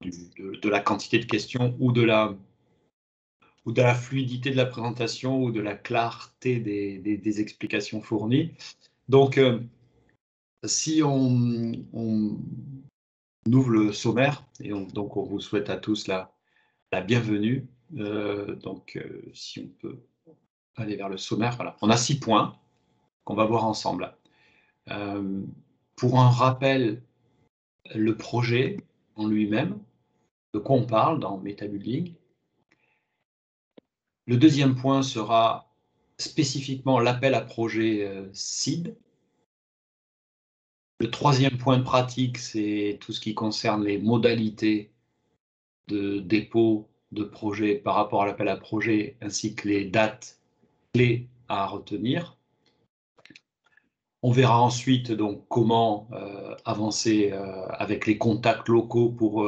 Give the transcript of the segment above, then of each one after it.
de la quantité de questions ou de la fluidité de la présentation ou de la clarté des explications fournies. Donc, si on ouvre le sommaire, et donc on vous souhaite à tous la bienvenue. Si on peut aller vers le sommaire, voilà. On a 6 points qu'on va voir ensemble. Pour un rappel, le projet en lui-même, de quoi on parle dans MetaBuilding. Le deuxième point sera spécifiquement l'appel à projet SEED. Le troisième point de pratique, c'est tout ce qui concerne les modalités de dépôt de projet par rapport à l'appel à projet, ainsi que les dates clés à retenir. On verra ensuite donc comment avancer avec les contacts locaux pour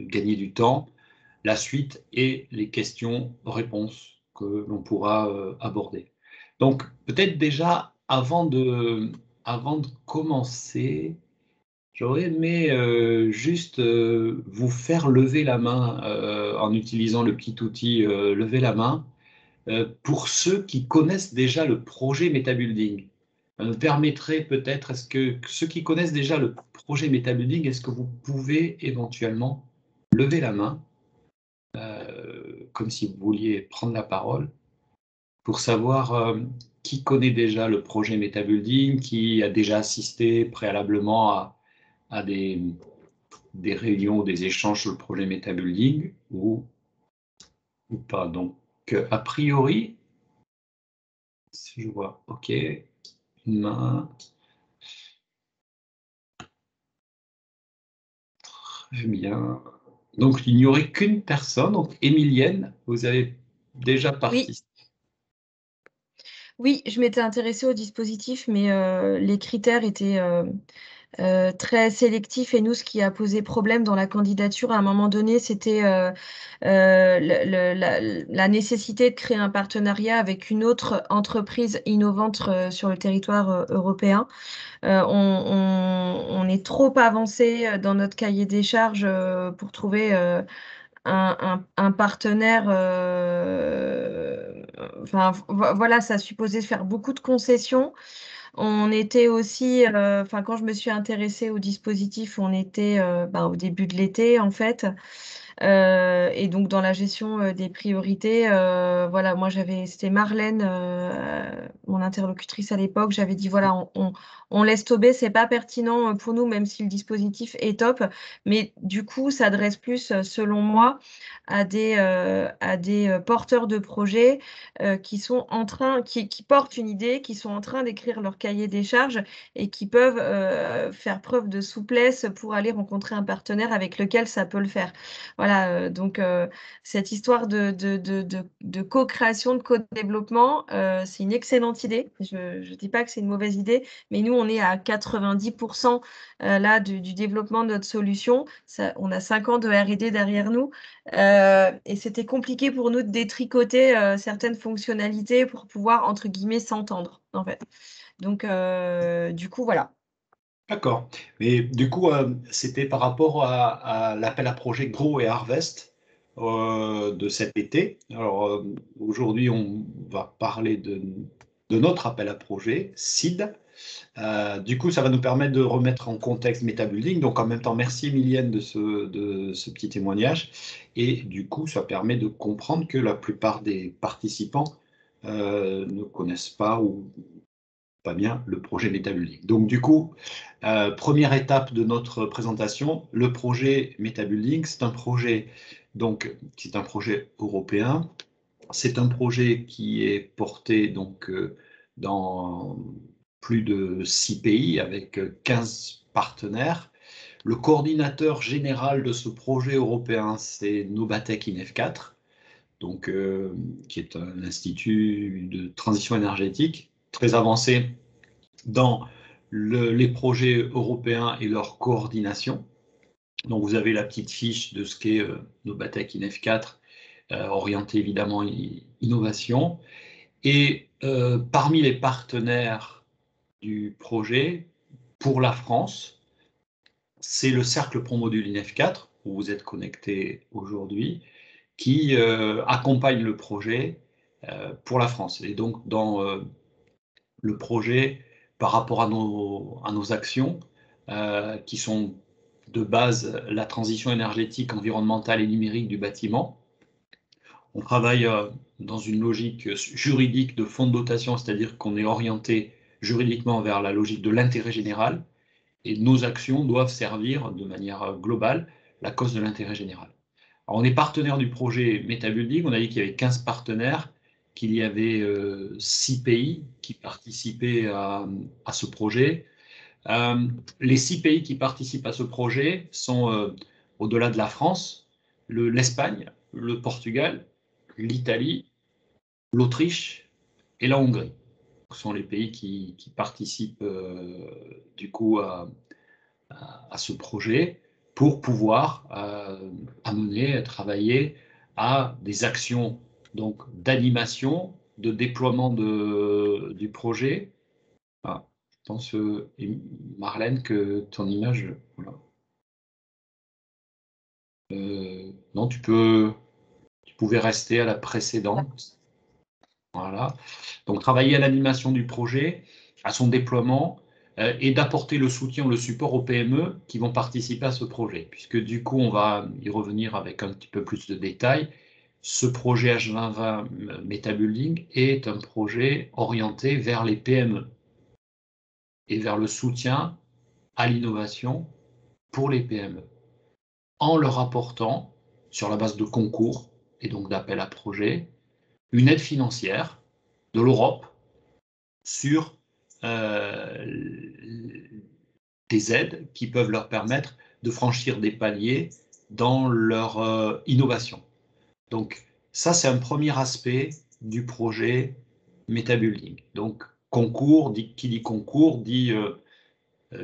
gagner du temps, la suite et les questions-réponses que l'on pourra aborder. Donc peut-être déjà avant de commencer, j'aurais aimé juste vous faire lever la main en utilisant le petit outil lever la main pour ceux qui connaissent déjà le projet MetaBuilding. Ça nous permettrait peut-être, est-ce que ceux qui connaissent déjà le projet MetaBuilding, est-ce que vous pouvez éventuellement lever la main comme si vous vouliez prendre la parole pour savoir qui connaît déjà le projet MetaBuilding, qui a déjà assisté préalablement à des réunions, des échanges sur le projet MetaBuilding ou pas. Donc, a priori, si je vois, OK, une main. Très bien. Donc, il n'y aurait qu'une personne. Donc, Émilienne, vous avez déjà participé. Oui, je m'étais intéressée au dispositif, mais les critères étaient très sélectifs. Et nous, ce qui a posé problème dans la candidature, à un moment donné, c'était la nécessité de créer un partenariat avec une autre entreprise innovante sur le territoire européen. On est trop avancé dans notre cahier des charges pour trouver un partenaire. Enfin, voilà, ça supposait faire beaucoup de concessions. On était aussi, enfin, quand je me suis intéressée au dispositif, on était au début de l'été, en fait. Et donc, dans la gestion des priorités, voilà, moi, c'était Marlène, mon interlocutrice à l'époque. J'avais dit, voilà, on laisse tomber, c'est pas pertinent pour nous, même si le dispositif est top. Mais du coup, ça adresse plus, selon moi, à des porteurs de projets qui sont en train, qui portent une idée, qui sont en train d'écrire leur cahier des charges et qui peuvent faire preuve de souplesse pour aller rencontrer un partenaire avec lequel ça peut le faire. Voilà, donc cette histoire de co-création, de co-développement, c'est une excellente idée. Je ne dis pas que c'est une mauvaise idée, mais nous, on est à 90% là du développement de notre solution. On a 5 ans de R&D derrière nous. Et c'était compliqué pour nous de détricoter certaines fonctionnalités pour pouvoir, entre guillemets, s'entendre, en fait. Donc, du coup, voilà. D'accord. Mais du coup, c'était par rapport à l'appel à projet Grow et Harvest de cet été. Alors, aujourd'hui, on va parler de notre appel à projet, SEED. Du coup, ça va nous permettre de remettre en contexte MetaBuilding. Donc, en même temps, merci Emilienne de ce petit témoignage. Et du coup, ça permet de comprendre que la plupart des participants ne connaissent pas ou pas bien le projet MetaBuilding. Donc, du coup, première étape de notre présentation, le projet MetaBuilding, c'est un projet européen. C'est un projet qui est porté donc dans plus de 6 pays avec 15 partenaires. Le coordinateur général de ce projet européen, c'est Nobatec INEF4, donc, qui est un institut de transition énergétique très avancé dans les projets européens et leur coordination. Donc, vous avez la petite fiche de ce qu'est Nobatec INEF4, orienté évidemment innovation. Et parmi les partenaires du projet, pour la France, c'est le Cercle Promodule INEF4. où vous êtes connecté aujourd'hui, qui accompagne le projet pour la France. Et donc, dans le projet, par rapport à nos actions, qui sont de base la transition énergétique, environnementale et numérique du bâtiment, on travaille dans une logique juridique de fonds de dotation, c'est-à-dire qu'on est orienté juridiquement vers la logique de l'intérêt général, et nos actions doivent servir de manière globale la cause de l'intérêt général. Alors, on est partenaire du projet MetaBuilding, on a dit qu'il y avait 15 partenaires, qu'il y avait 6 pays qui participaient à ce projet. Les 6 pays qui participent à ce projet sont, au-delà de la France, l'Espagne, le Portugal, l'Italie, l'Autriche et la Hongrie. Ce sont les pays qui participent du coup à ce projet pour pouvoir amener, travailler à des actions donc d'animation, de déploiement du projet. Ah, je pense, Marlène, que ton image... Voilà. Non, tu pouvais rester à la précédente. Voilà. Donc, travailler à l'animation du projet, à son déploiement, et d'apporter le soutien, le support aux PME qui vont participer à ce projet. Puisque du coup, on va y revenir avec un petit peu plus de détails. Ce projet H2020 MetaBuilding est un projet orienté vers les PME et vers le soutien à l'innovation pour les PME, en leur apportant, sur la base de concours et donc d'appels à projets, une aide financière de l'Europe sur des aides qui peuvent leur permettre de franchir des paliers dans leur innovation. Donc ça, c'est un premier aspect du projet MetaBuilding. Donc concours, qui dit concours, dit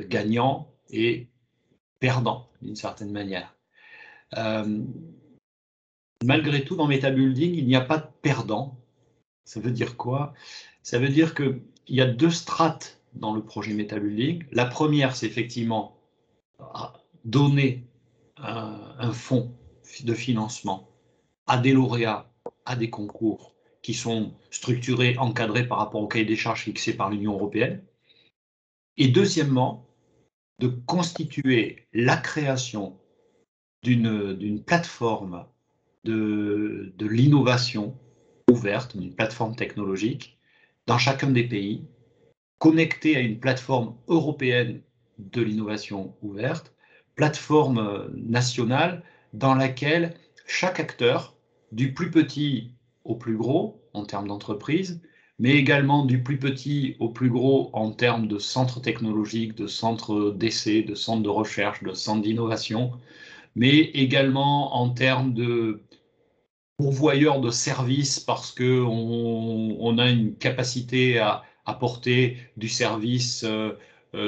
gagnant et perdant d'une certaine manière. Malgré tout, dans MetaBuilding, il n'y a pas de perdant. Ça veut dire quoi? Ça veut dire qu'il y a 2 strates dans le projet MetaBuilding. La première, c'est effectivement donner un fonds de financement à des lauréats, à des concours qui sont structurés, encadrés par rapport au cahier des charges fixé par l'Union européenne. Et deuxièmement, de constituer la création d'une plateforme de l'innovation ouverte, une plateforme technologique, dans chacun des pays, connectée à une plateforme européenne de l'innovation ouverte, plateforme nationale dans laquelle chaque acteur, du plus petit au plus gros en termes d'entreprise, mais également du plus petit au plus gros en termes de centres technologiques, de centres d'essai, de centres de recherche, de centres d'innovation, mais également en termes de pourvoyeurs de services parce qu'on a une capacité à apporter du service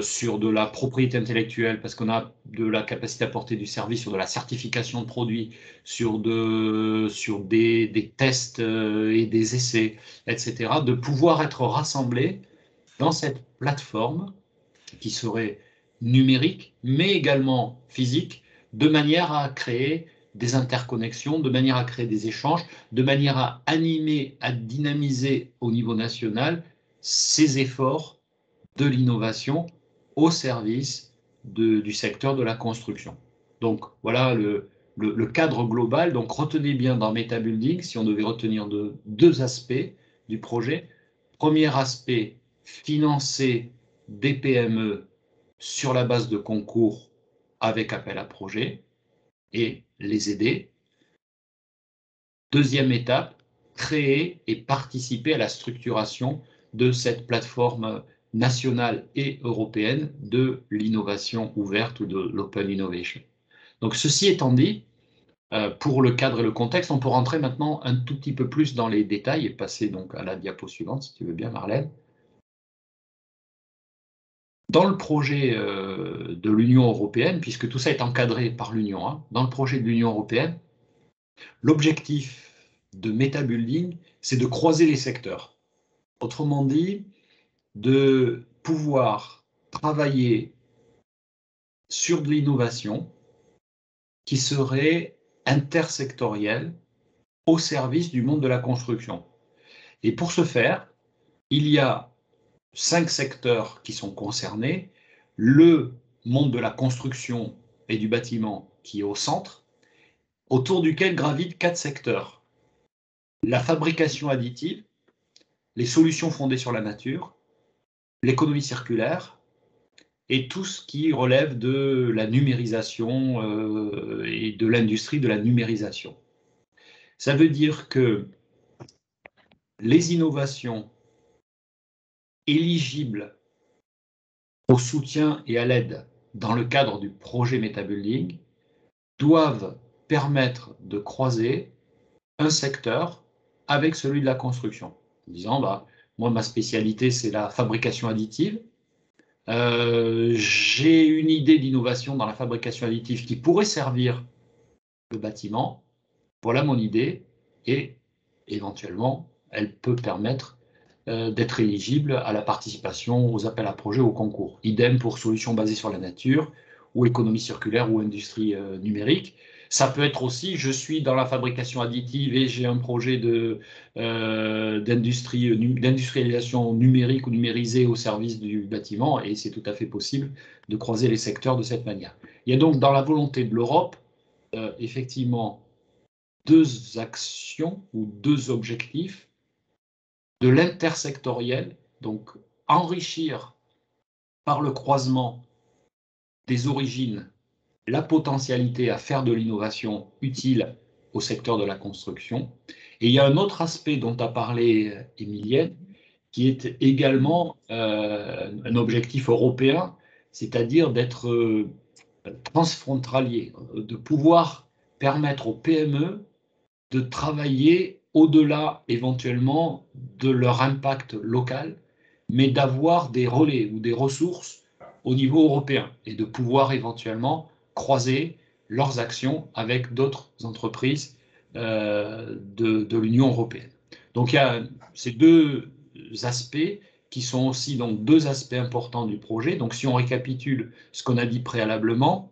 sur de la propriété intellectuelle, parce qu'on a de la capacité à apporter du service sur de la certification de produits, sur des tests et des essais, etc., de pouvoir être rassemblés dans cette plateforme qui serait numérique, mais également physique, de manière à créer des interconnexions, de manière à créer des échanges, de manière à animer, à dynamiser au niveau national ces efforts de l'innovation au service du secteur de la construction. Donc voilà le cadre global. Donc retenez bien dans MetaBuilding, si on devait retenir 2 aspects du projet. Premier aspect, financer des PME sur la base de concours avec appel à projet et les aider. Deuxième étape, créer et participer à la structuration de cette plateforme nationale et européenne de l'innovation ouverte ou de l'open innovation. Donc ceci étant dit, pour le cadre et le contexte, on peut rentrer maintenant un tout petit peu plus dans les détails et passer donc à la diapo suivante, si tu veux bien, Marlène. Dans le projet de l'Union européenne, puisque tout ça est encadré par l'Union, hein, dans le projet de l'Union européenne, l'objectif de MetaBuilding, c'est de croiser les secteurs. Autrement dit, de pouvoir travailler sur de l'innovation qui serait intersectoriel au service du monde de la construction. Et pour ce faire, il y a 5 secteurs qui sont concernés. Le monde de la construction et du bâtiment qui est au centre, autour duquel gravitent 4 secteurs. La fabrication additive, les solutions fondées sur la nature, l'économie circulaire et tout ce qui relève de la numérisation et de l'industrie de la numérisation. Ça veut dire que les innovations éligibles au soutien et à l'aide dans le cadre du projet Metabuilding doivent permettre de croiser un secteur avec celui de la construction, en disant bah, moi ma spécialité c'est la fabrication additive, j'ai une idée d'innovation dans la fabrication additive qui pourrait servir le bâtiment, voilà mon idée, et éventuellement elle peut permettre d'être éligible à la participation aux appels à projets, au concours. Idem pour solutions basées sur la nature, ou économie circulaire, ou industrie numérique. Ça peut être aussi, je suis dans la fabrication additive et j'ai un projet d'industrialisation numérique ou numérisée au service du bâtiment, et c'est tout à fait possible de croiser les secteurs de cette manière. Il y a donc dans la volonté de l'Europe, effectivement, 2 actions ou 2 objectifs de l'intersectoriel, donc enrichir par le croisement des origines la potentialité à faire de l'innovation utile au secteur de la construction. Et il y a un autre aspect dont a parlé Émilienne, qui est également un objectif européen, c'est-à-dire d'être transfrontalier, de pouvoir permettre aux PME de travailler au-delà éventuellement de leur impact local, mais d'avoir des relais ou des ressources au niveau européen et de pouvoir éventuellement croiser leurs actions avec d'autres entreprises de l'Union européenne. Donc il y a ces 2 aspects qui sont aussi donc 2 aspects importants du projet. Donc si on récapitule ce qu'on a dit préalablement,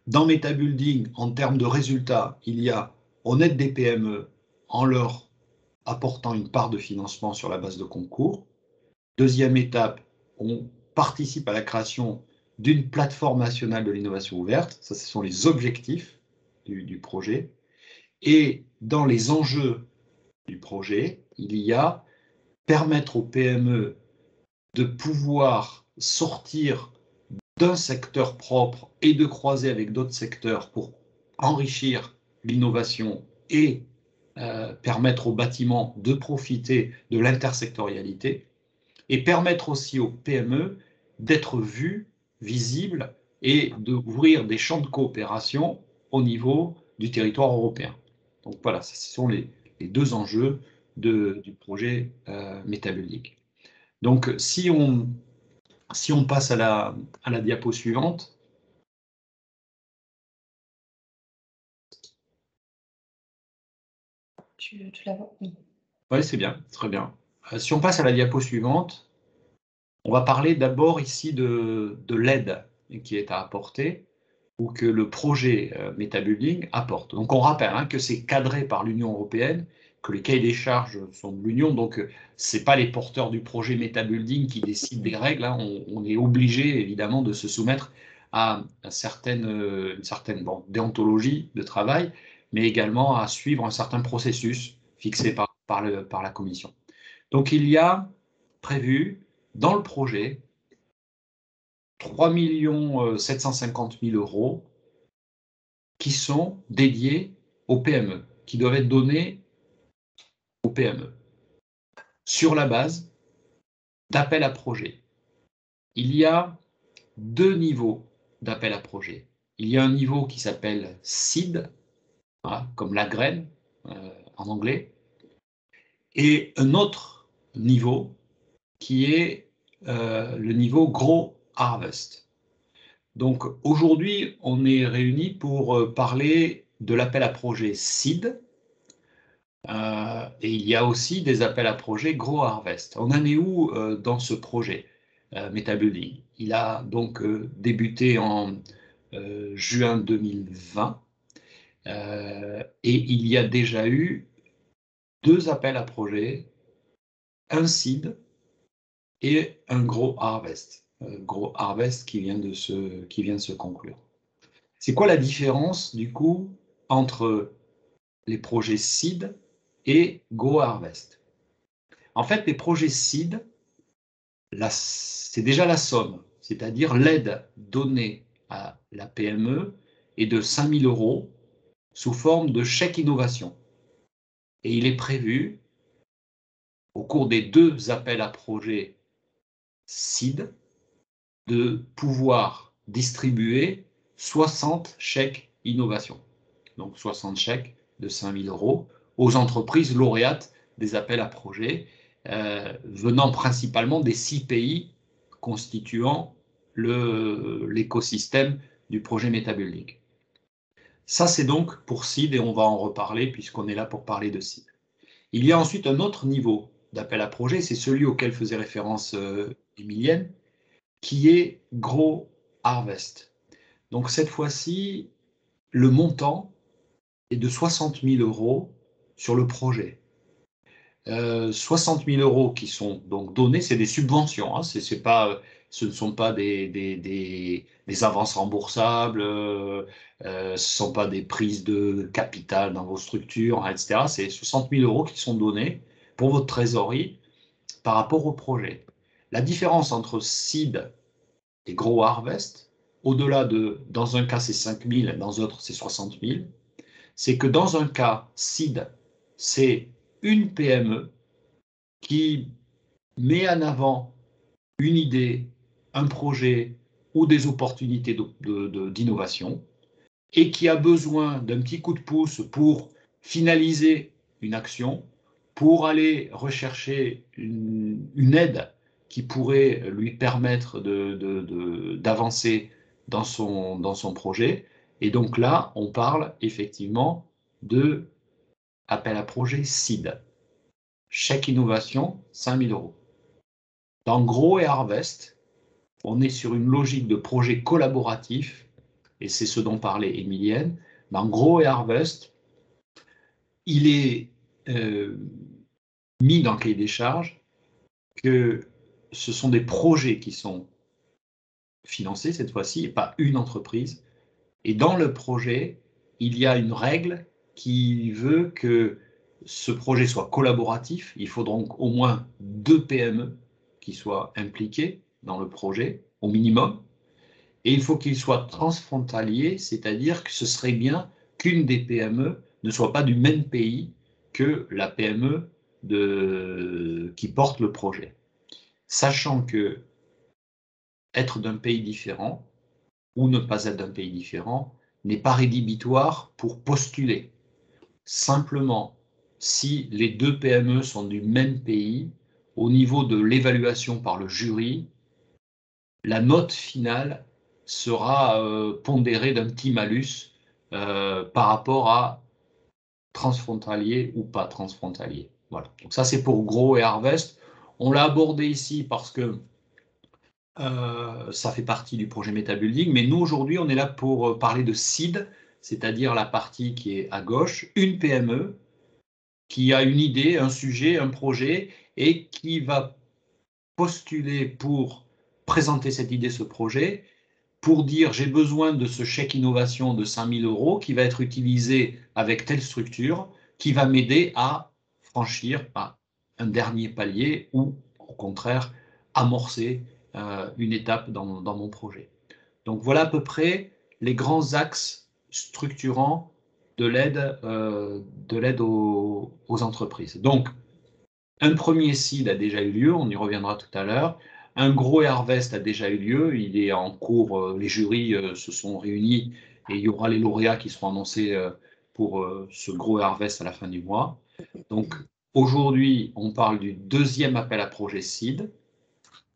dans Metabuilding, en termes de résultats, il y a on aide des PME en leur apportant une part de financement sur la base de concours. Deuxième étape, on participe à la création d'une plateforme nationale de l'innovation ouverte. Ça, ce sont les objectifs du projet. Et dans les enjeux du projet, il y a permettre aux PME de pouvoir sortir d'un secteur propre et de croiser avec d'autres secteurs pour enrichir l'innovation et permettre aux bâtiments de profiter de l'intersectorialité et permettre aussi aux PME d'être vues, visibles et d'ouvrir des champs de coopération au niveau du territoire européen. Donc voilà, ce sont les 2 enjeux du projet Metabuilding. Donc si on passe à la diapo suivante. Tu la vois? Oui, c'est bien, très bien. Si on passe à la diapo suivante, on va parler d'abord ici de l'aide qui est à apporter ou que le projet Metabuilding apporte. Donc on rappelle que c'est cadré par l'Union européenne, que les cahiers des charges sont de l'Union, donc ce n'est pas les porteurs du projet Metabuilding qui décident des règles, on est obligé évidemment de se soumettre à une certaine déontologie de travail, mais également à suivre un certain processus fixé par la Commission. Donc il y a prévu dans le projet 3 750 000 € qui sont dédiés aux PME, qui doivent être donnés aux PME, sur la base d'appel à projet. Il y a 2 niveaux d'appel à projet. Il y a un niveau qui s'appelle seed, voilà, comme la graine en anglais, et un autre niveau qui est le niveau Grow Harvest. Donc aujourd'hui, on est réunis pour parler de l'appel à projet seed, et il y a aussi des appels à projet Grow Harvest. On en est où dans ce projet Metabuilding? Il a donc débuté en juin 2020. Et il y a déjà eu 2 appels à projets, un seed et un gros harvest. Gros harvest qui vient de se conclure. C'est quoi la différence, du coup, entre les projets seed et gros harvest? En fait, les projets seed, c'est déjà la somme, c'est-à-dire l'aide donnée à la PME est de 5 000 € sous forme de chèque innovation. Et il est prévu, au cours des 2 appels à projets seed, de pouvoir distribuer 60 chèques innovation. Donc 60 chèques de 5 000 € aux entreprises lauréates des appels à projets, venant principalement des 6 pays constituant l'écosystème du projet MetaBuilding. Ça, c'est donc pour seed et on va en reparler puisqu'on est là pour parler de seed. Il y a ensuite un autre niveau d'appel à projet, c'est celui auquel faisait référence Emilienne, qui est gros harvest. Donc cette fois-ci, le montant est de 60 000 € sur le projet. 60 000 € qui sont donc donnés, c'est des subventions, hein, ce ne sont pas des avances remboursables, ce ne sont pas des prises de capital dans vos structures, etc. C'est 60 000 € qui sont donnés pour votre trésorerie par rapport au projet. La différence entre seed et gros harvest, au-delà dans un cas c'est 5 000, dans l'autre c'est 60 000, c'est que dans un cas seed, c'est une PME qui met en avant une idée, un projet ou des opportunités d'innovation et qui a besoin d'un petit coup de pouce pour finaliser une action, pour aller rechercher une aide qui pourrait lui permettre d'avancer dans son projet. Et donc là, on parle effectivement de appel à projet seed. Chèque innovation, 5 000 €. Dans Grow et Harvest, on est sur une logique de projet collaboratif, et c'est ce dont parlait Emilienne. Dans Grow et Harvest, il est mis dans le cahier des charges que ce sont des projets qui sont financés cette fois-ci, et pas une entreprise. Et dans le projet, il y a une règle qui veut que ce projet soit collaboratif. Il faut donc au moins 2 PME qui soient impliquées dans le projet, au minimum. Et il faut qu'il soit transfrontalier, c'est-à-dire que ce serait bien qu'une des PME ne soit pas du même pays que la PME qui porte le projet. Sachant que être d'un pays différent ou ne pas être d'un pays différent n'est pas rédhibitoire pour postuler. Simplement, si les 2 PME sont du même pays, au niveau de l'évaluation par le jury, la note finale sera pondérée d'un petit malus par rapport à transfrontalier ou pas transfrontalier. Voilà. Donc ça, c'est pour Grow et Harvest. On l'a abordé ici parce que ça fait partie du projet MetaBuilding, mais nous, aujourd'hui, on est là pour parler de seed, c'est-à-dire la partie qui est à gauche, une PME qui a une idée, un sujet, un projet, et qui va postuler pour présenter cette idée, ce projet, pour dire j'ai besoin de ce chèque innovation de 5 000 € qui va être utilisé avec telle structure, qui va m'aider à franchir un dernier palier ou au contraire amorcer une étape dans mon projet. Donc voilà à peu près les grands axes structurants de l'aide aux entreprises. Donc un premier seed a déjà eu lieu, on y reviendra tout à l'heure. Un gros harvest a déjà eu lieu, il est en cours, les jurys se sont réunis et il y aura les lauréats qui seront annoncés pour ce gros harvest à la fin du mois. Donc aujourd'hui, on parle du 2e appel à projet seed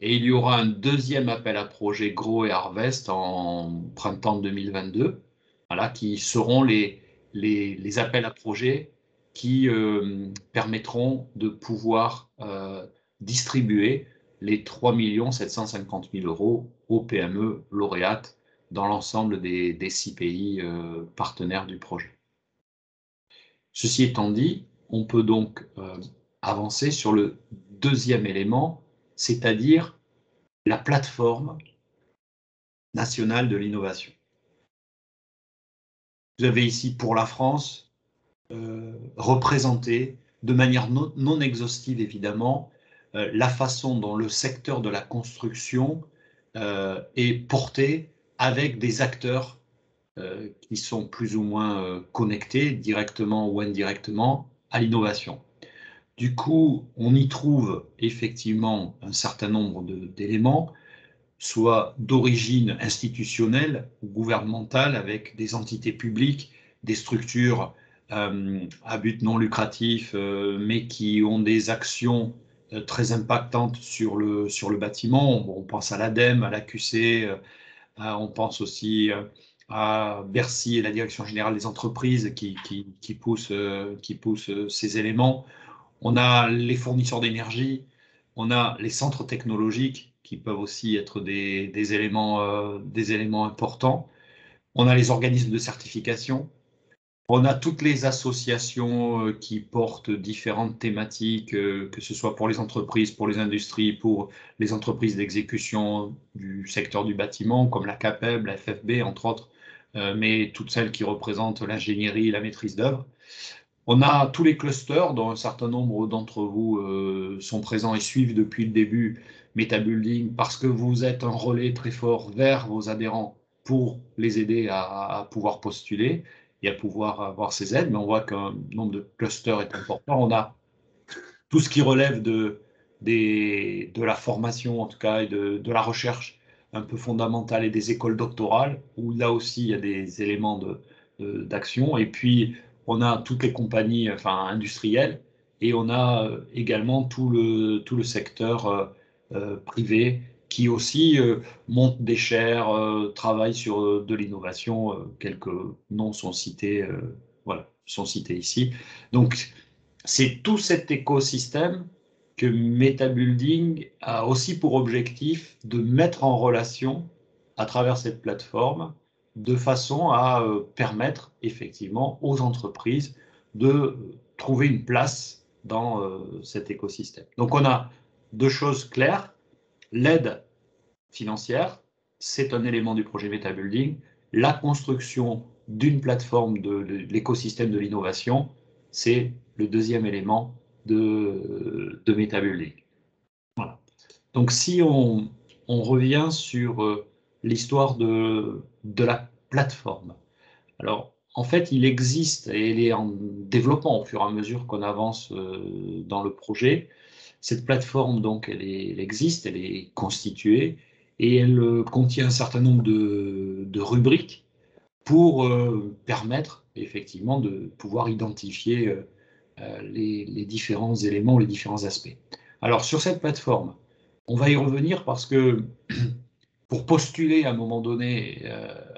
et il y aura un 2e appel à projet gros et harvest en printemps 2022, voilà, qui seront les appels à projet qui permettront de pouvoir distribuer les 3 750 000 € aux PME lauréates dans l'ensemble des 6 pays partenaires du projet. Ceci étant dit, on peut donc avancer sur le deuxième élément, c'est-à-dire la plateforme nationale de l'innovation. Vous avez ici pour la France représenté de manière non exhaustive évidemment la façon dont le secteur de la construction est porté avec des acteurs qui sont plus ou moins connectés directement ou indirectement à l'innovation. Du coup, on y trouve effectivement un certain nombre d'éléments, soit d'origine institutionnelle ou gouvernementale, avec des entités publiques, des structures à but non lucratif, mais qui ont des actions très impactantes sur le bâtiment. On pense à l'ADEME, à l'AQC, on pense aussi à Bercy et la Direction générale des entreprises qui poussent ces éléments. On a les fournisseurs d'énergie, on a les centres technologiques qui peuvent aussi être des éléments importants. On a les organismes de certification. On a toutes les associations qui portent différentes thématiques, que ce soit pour les entreprises, pour les industries, pour les entreprises d'exécution du secteur du bâtiment, comme la CAPEB, la FFB, entre autres, mais toutes celles qui représentent l'ingénierie et la maîtrise d'œuvre. On a tous les clusters, dont un certain nombre d'entre vous sont présents et suivent depuis le début MetaBuilding, parce que vous êtes un relais très fort vers vos adhérents pour les aider à pouvoir postuler et à pouvoir avoir ces aides, mais on voit qu'un nombre de clusters est important. On a tout ce qui relève de la formation, en tout cas, et de la recherche un peu fondamentale et des écoles doctorales, où là aussi, il y a des éléments d'action. Et puis, on a toutes les compagnies industrielles et on a également tout le secteur privé qui aussi monte des chaires, travaille sur de l'innovation. Quelques noms sont cités, voilà, sont cités ici. Donc, c'est tout cet écosystème que MetaBuilding a aussi pour objectif de mettre en relation à travers cette plateforme de façon à permettre effectivement aux entreprises de trouver une place dans cet écosystème. Donc on a deux choses claires. L'aide financière, c'est un élément du projet MetaBuilding. La construction d'une plateforme de l'écosystème de l'innovation, c'est le deuxième élément de MetaBuilding. Voilà. Donc si on revient sur l'histoire de la plateforme, alors en fait il existe et elle est en développement au fur et à mesure qu'on avance dans le projet. Cette plateforme donc elle existe, elle est constituée et elle contient un certain nombre de rubriques pour permettre effectivement de pouvoir identifier les différents éléments, les différents aspects. Alors sur cette plateforme, on va y revenir parce que pour postuler à un moment donné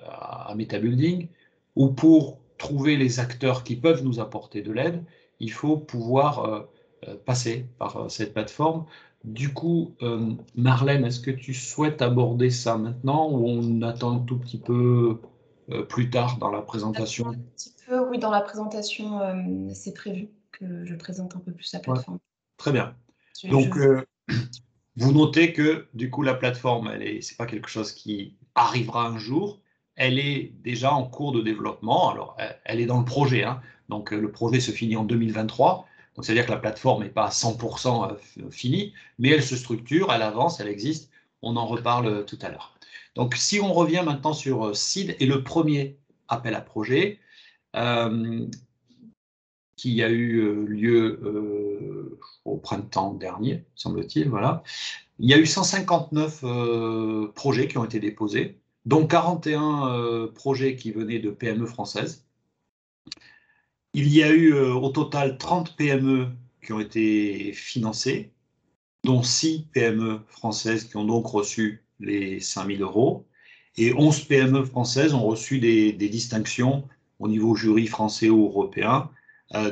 à MetaBuilding ou pour trouver les acteurs qui peuvent nous apporter de l'aide, il faut pouvoir passer par cette plateforme. Du coup, Marlène, est-ce que tu souhaites aborder ça maintenant ou on attend un tout petit peu plus tard dans la présentation? Un petit peu, oui, dans la présentation, c'est prévu que je présente un peu plus la plateforme. Ouais. Très bien. Donc, vous notez que du coup la plateforme, c'est pas quelque chose qui arrivera un jour, elle est déjà en cours de développement. Alors, elle est dans le projet, hein. Donc le projet se finit en 2023. Donc c'est-à-dire que la plateforme n'est pas à 100% finie, mais elle se structure, elle avance, elle existe. On en reparle tout à l'heure. Donc si on revient maintenant sur SEED et le premier appel à projet, qui a eu lieu au printemps dernier, semble-t-il, voilà. Il y a eu 159 projets qui ont été déposés, dont 41 projets qui venaient de PME françaises. Il y a eu au total 30 PME qui ont été financées, dont 6 PME françaises qui ont donc reçu les 5 000 €, et 11 PME françaises ont reçu des distinctions au niveau jury français ou européen,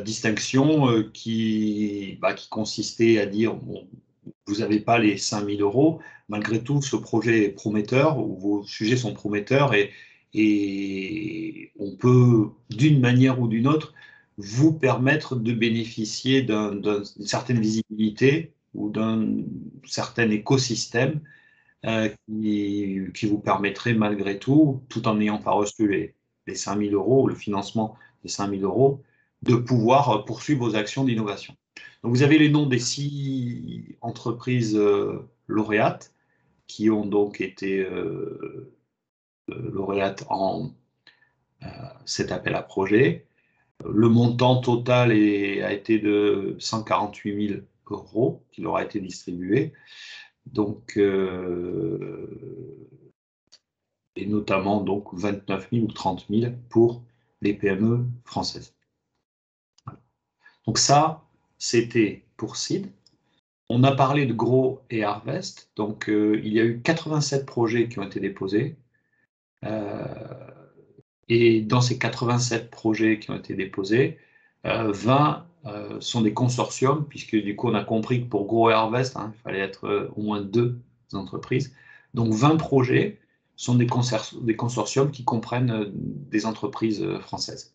distinctions qui consistaient à dire, bon, vous n'avez pas les 5 000 €, malgré tout, ce projet est prometteur, ou vos sujets sont prometteurs, et on peut, d'une manière ou d'une autre, vous permettre de bénéficier d'une certaine visibilité ou d'un certain écosystème qui vous permettrait malgré tout, tout en n'ayant pas reçu les 5 000 €, le financement des 5 000 €, de pouvoir poursuivre vos actions d'innovation. Donc vous avez les noms des 6 entreprises lauréates qui ont donc été lauréates en cet appel à projet. Le montant total a été de 148 000 € qui leur a été distribué. Donc, et notamment donc 29 000 ou 30 000 pour les PME françaises. Donc ça, c'était pour Seed. On a parlé de Grow et Harvest. Donc, il y a eu 87 projets qui ont été déposés. Et dans ces 87 projets qui ont été déposés, 20 sont des consortiums, puisque du coup, on a compris que pour Grow et Harvest, il fallait être au moins 2 entreprises. Donc, 20 projets sont des consortiums qui comprennent des entreprises françaises.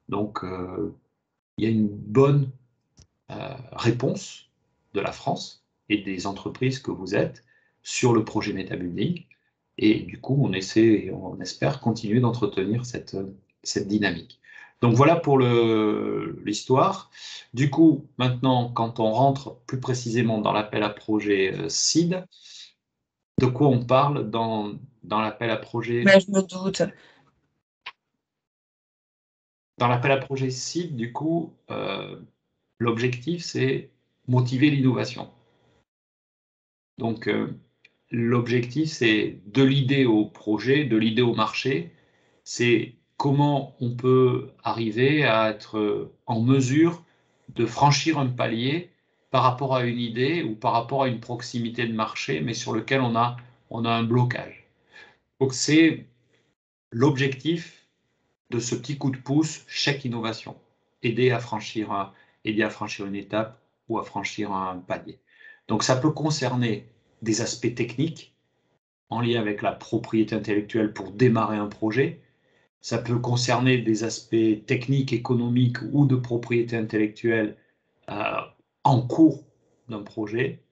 Donc, il y a une bonne réponse de la France et des entreprises que vous êtes sur le projet MetaBuilding. Et du coup, on essaie et on espère continuer d'entretenir cette dynamique. Donc voilà pour l'histoire. Du coup, maintenant, quand on rentre plus précisément dans l'appel à projet Seed, de quoi on parle dans l'appel à projet? Mais je me doute. Dans l'appel à projet Seed, du coup, l'objectif, c'est motiver l'innovation. Donc, l'objectif, c'est de l'idée au projet, de l'idée au marché. C'est comment on peut arriver à être en mesure de franchir un palier par rapport à une idée ou par rapport à une proximité de marché, mais sur lequel on a un blocage. Donc, c'est l'objectif de ce petit coup de pouce, chèque innovation. Aider à franchir une étape ou à franchir un palier. Donc, ça peut concerner des aspects techniques en lien avec la propriété intellectuelle pour démarrer un projet. Ça peut concerner des aspects techniques, économiques ou de propriété intellectuelle en cours d'un projet.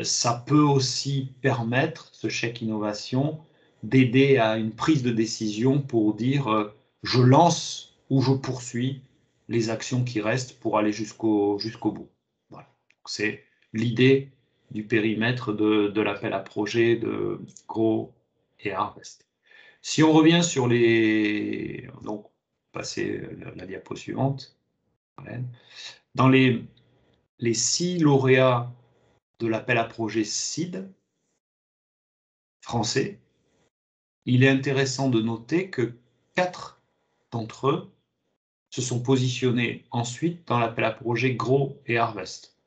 Ça peut aussi permettre, ce chèque innovation, d'aider à une prise de décision pour dire je lance ou je poursuis les actions qui restent pour aller jusqu'au bout. Voilà. C'est l'idée du périmètre de l'appel à projet de Grow et Harvest. Si on revient sur les... Donc, passer la diapo suivante. Dans les 6 lauréats de l'appel à projet Seed français, il est intéressant de noter que 4 d'entre eux se sont positionnés ensuite dans l'appel à projet Grow et Harvest.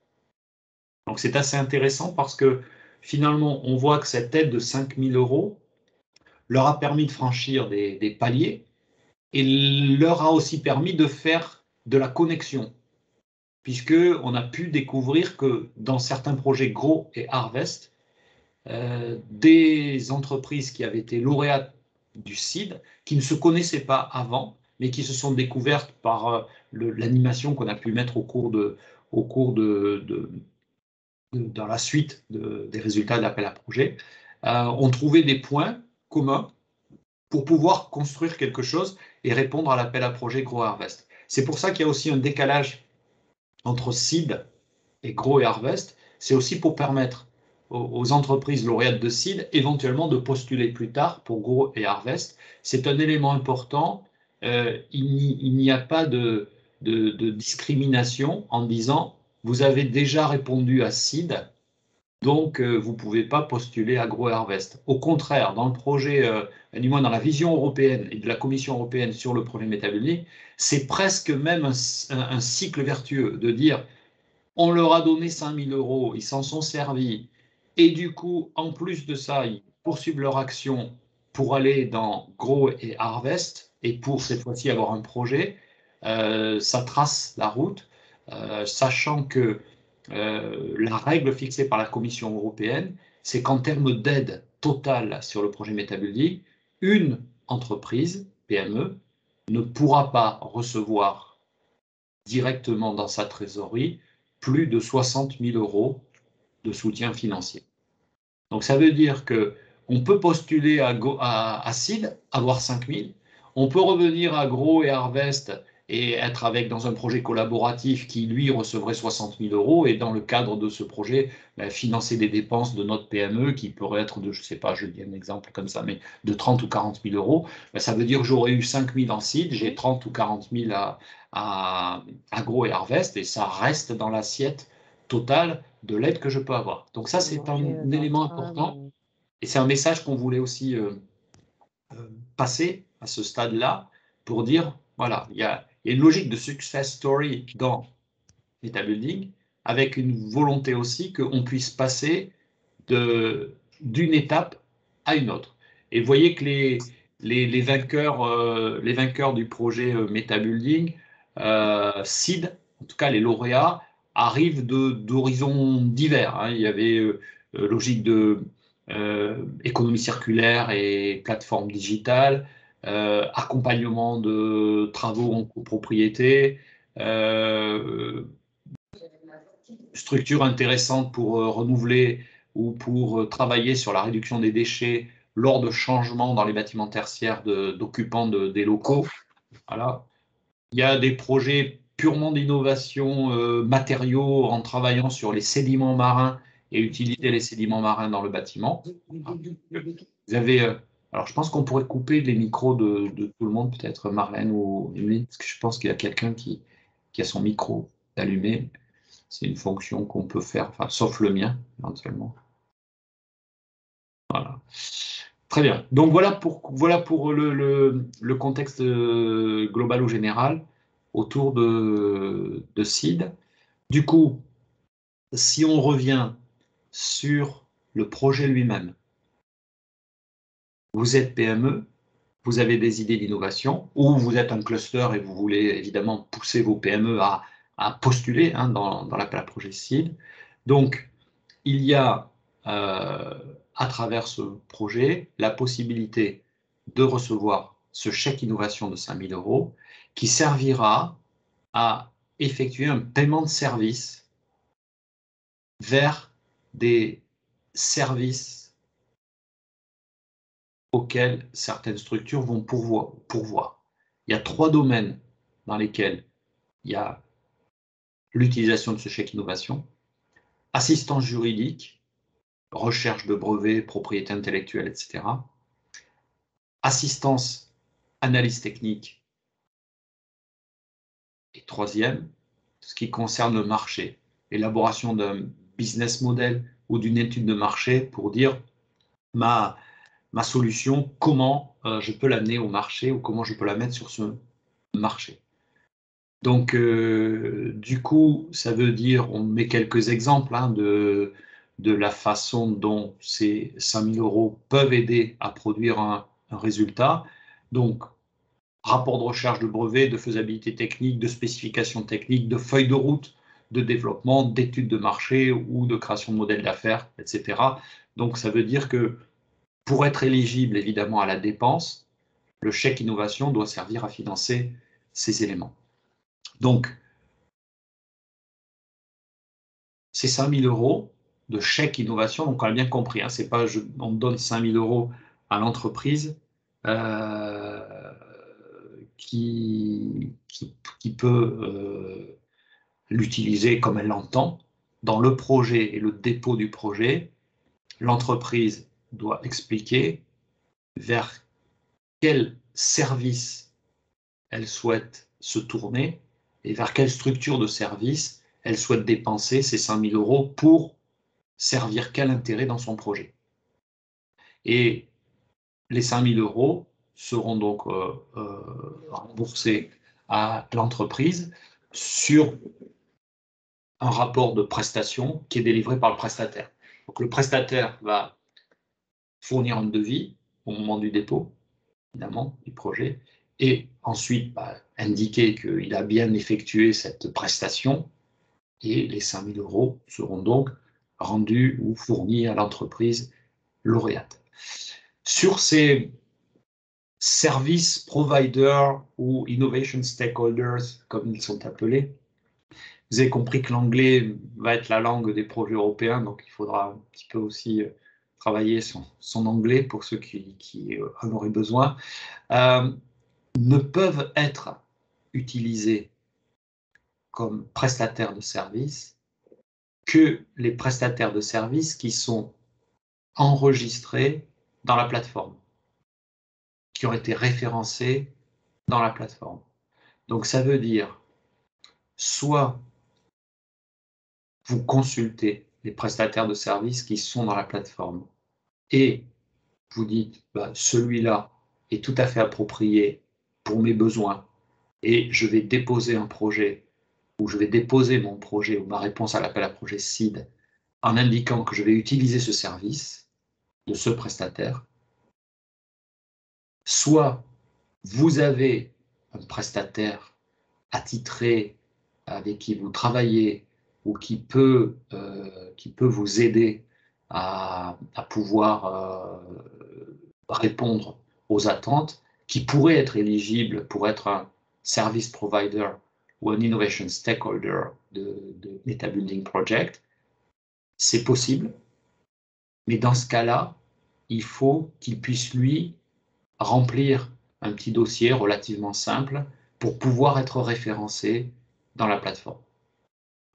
Donc c'est assez intéressant parce que finalement, on voit que cette aide de 5 000 € leur a permis de franchir des paliers et leur a aussi permis de faire de la connexion, puisqu'on a pu découvrir que dans certains projets Grow et Harvest, des entreprises qui avaient été lauréates du Seed, qui ne se connaissaient pas avant, mais qui se sont découvertes par l'animation qu'on a pu mettre dans la suite des résultats de l'appel à projet, ont trouvé des points communs pour pouvoir construire quelque chose et répondre à l'appel à projet Grow Harvest. C'est pour ça qu'il y a aussi un décalage entre Seed et Grow et Harvest. C'est aussi pour permettre aux entreprises lauréates de Seed éventuellement de postuler plus tard pour Grow et Harvest. C'est un élément important. Il n'y a pas de discrimination en disant vous avez déjà répondu à Seed, donc vous ne pouvez pas postuler à Grow et Harvest. Au contraire, dans le projet, du moins dans la vision européenne et de la Commission européenne sur le projet MetaBuilding, c'est presque même un cycle vertueux de dire on leur a donné 5 000 €, ils s'en sont servis, et du coup, en plus de ça, ils poursuivent leur action pour aller dans Grow et Harvest, et pour cette fois-ci avoir un projet. Ça trace la route, sachant que la règle fixée par la Commission européenne, c'est qu'en termes d'aide totale sur le projet MetaBuilding, une entreprise, PME, ne pourra pas recevoir directement dans sa trésorerie plus de 60 000 € de soutien financier. Donc ça veut dire qu'on peut postuler à Seed, avoir 5 000, on peut revenir à Grow et Harvest et être dans un projet collaboratif qui, lui, recevrait 60 000 € et dans le cadre de ce projet, financer des dépenses de notre PME qui pourraient être de, je ne sais pas, je dis un exemple comme ça, mais de 30 ou 40 000 €. Ça veut dire que j'aurais eu 5 000 en Seed, j'ai 30 ou 40 000 à Grow et Harvest et ça reste dans l'assiette totale de l'aide que je peux avoir. Donc ça, c'est un élément important et c'est un message qu'on voulait aussi passer à ce stade-là pour dire, voilà, il y a une logique de success story dans MetaBuilding avec une volonté aussi qu'on puisse passer d'une étape à une autre. Et vous voyez que les vainqueurs du projet MetaBuilding, Seed, en tout cas les lauréats, arrivent d'horizons divers. Hein. Il y avait logique de économie circulaire et plateforme digitale, accompagnement de travaux en copropriété, structure intéressante pour renouveler ou pour travailler sur la réduction des déchets lors de changements dans les bâtiments tertiaires d'occupants des locaux. Voilà. Il y a des projets purement d'innovation matériaux en travaillant sur les sédiments marins et utiliser les sédiments marins dans le bâtiment. Vous avez, alors je pense qu'on pourrait couper les micros de tout le monde, peut-être Marlène ou Émilie, parce que je pense qu'il y a quelqu'un qui a son micro allumé. C'est une fonction qu'on peut faire, enfin, sauf le mien, éventuellement. Voilà. Très bien. Donc voilà pour le contexte global ou général autour de Seed. Du coup, si on revient sur le projet lui-même, vous êtes PME, vous avez des idées d'innovation, ou vous êtes un cluster et vous voulez évidemment pousser vos PME à postuler dans l'appel à projet Seed. Donc, il y a à travers ce projet la possibilité de recevoir ce chèque innovation de 5 000 € qui servira à effectuer un paiement de service vers des services auxquels certaines structures vont pourvoir. Il y a 3 domaines dans lesquels il y a l'utilisation de ce chèque innovation: assistance juridique, recherche de brevets, propriété intellectuelle, etc. Assistance, analyse technique. Et troisième, ce qui concerne le marché, élaboration d'un business model ou d'une étude de marché pour dire ma solution, comment je peux l'amener au marché ou comment je peux la mettre sur ce marché. Donc, du coup, ça veut dire, on met quelques exemples de la façon dont ces 5 000 € peuvent aider à produire un résultat. Donc, rapport de recherche de brevet, de faisabilité technique, de spécification technique, de feuille de route, de développement, d'études de marché ou de création de modèles d'affaires, etc. Donc, ça veut dire que pour être éligible, évidemment, à la dépense, le chèque innovation doit servir à financer ces éléments. Donc, ces 5 000 € de chèque innovation, donc on a bien compris, hein, c'est pas on donne 5 000 € à l'entreprise qui peut l'utiliser comme elle l'entend. Dans le projet et le dépôt du projet, l'entreprise doit expliquer vers quel service elle souhaite se tourner et vers quelle structure de service elle souhaite dépenser ces 5 000 € pour servir quel intérêt dans son projet. Et les 5 000 € seront donc remboursés à l'entreprise sur un rapport de prestation qui est délivré par le prestataire. Donc le prestataire va fournir un devis au moment du dépôt, évidemment, du projet, et ensuite indiquer qu'il a bien effectué cette prestation Et les 5 000 € seront donc rendus ou fournis à l'entreprise lauréate. Sur ces service providers ou innovation stakeholders, comme ils sont appelés, vous avez compris que l'anglais va être la langue des projets européens, donc il faudra un petit peu aussi travailler son anglais pour ceux qui en auraient besoin, ne peuvent être utilisés comme prestataires de services que les prestataires de services qui sont enregistrés dans la plateforme, qui ont été référencés dans la plateforme. Donc ça veut dire, soit vous consultez les prestataires de services qui sont dans la plateforme et vous dites, bah, celui-là est tout à fait approprié pour mes besoins et je vais déposer un projet ou je vais déposer mon projet ou ma réponse à l'appel à projet SEED en indiquant que je vais utiliser ce service de ce prestataire. Soit vous avez un prestataire attitré avec qui vous travaillez ou qui peut vous aider à pouvoir répondre aux attentes, qui pourrait être éligible pour être un service provider ou un innovation stakeholder de Meta Building Project, c'est possible, mais dans ce cas-là, il faut qu'il puisse, lui, remplir un petit dossier relativement simple pour pouvoir être référencé dans la plateforme.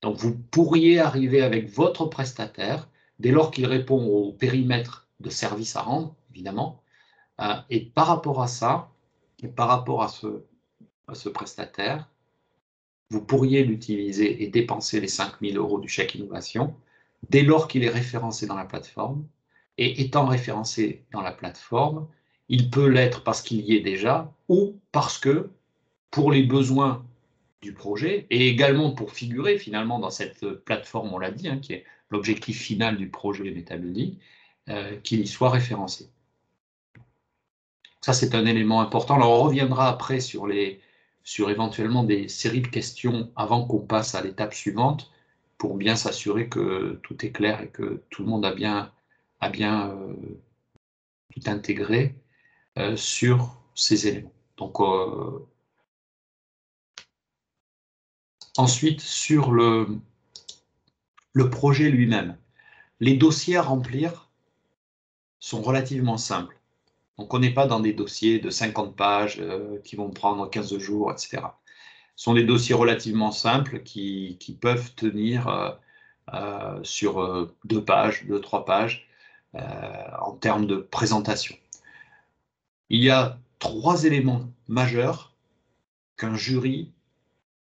Donc, vous pourriez arriver avec votre prestataire, dès lors qu'il répond au périmètre de service à rendre, évidemment, et par rapport à ça, et par rapport à ce prestataire, vous pourriez l'utiliser et dépenser les 5 000 € du chèque innovation, dès lors qu'il est référencé dans la plateforme, et étant référencé dans la plateforme, il peut l'être parce qu'il y est déjà, ou parce que, pour les besoins du projet, et également pour figurer finalement dans cette plateforme, on l'a dit, qui est l'objectif final du projet Meta Building, qu'il y soit référencé. Ça, c'est un élément important. Alors, on reviendra après sur éventuellement des séries de questions avant qu'on passe à l'étape suivante, pour bien s'assurer que tout est clair et que tout le monde a bien tout intégré sur ces éléments. Donc, ensuite, sur le projet lui-même, les dossiers à remplir sont relativement simples. Donc, on n'est pas dans des dossiers de 50 pages qui vont prendre 15 jours, etc. Ce sont des dossiers relativement simples qui peuvent tenir sur 2 pages, 2-3 pages en termes de présentation. Il y a 3 éléments majeurs qu'un jury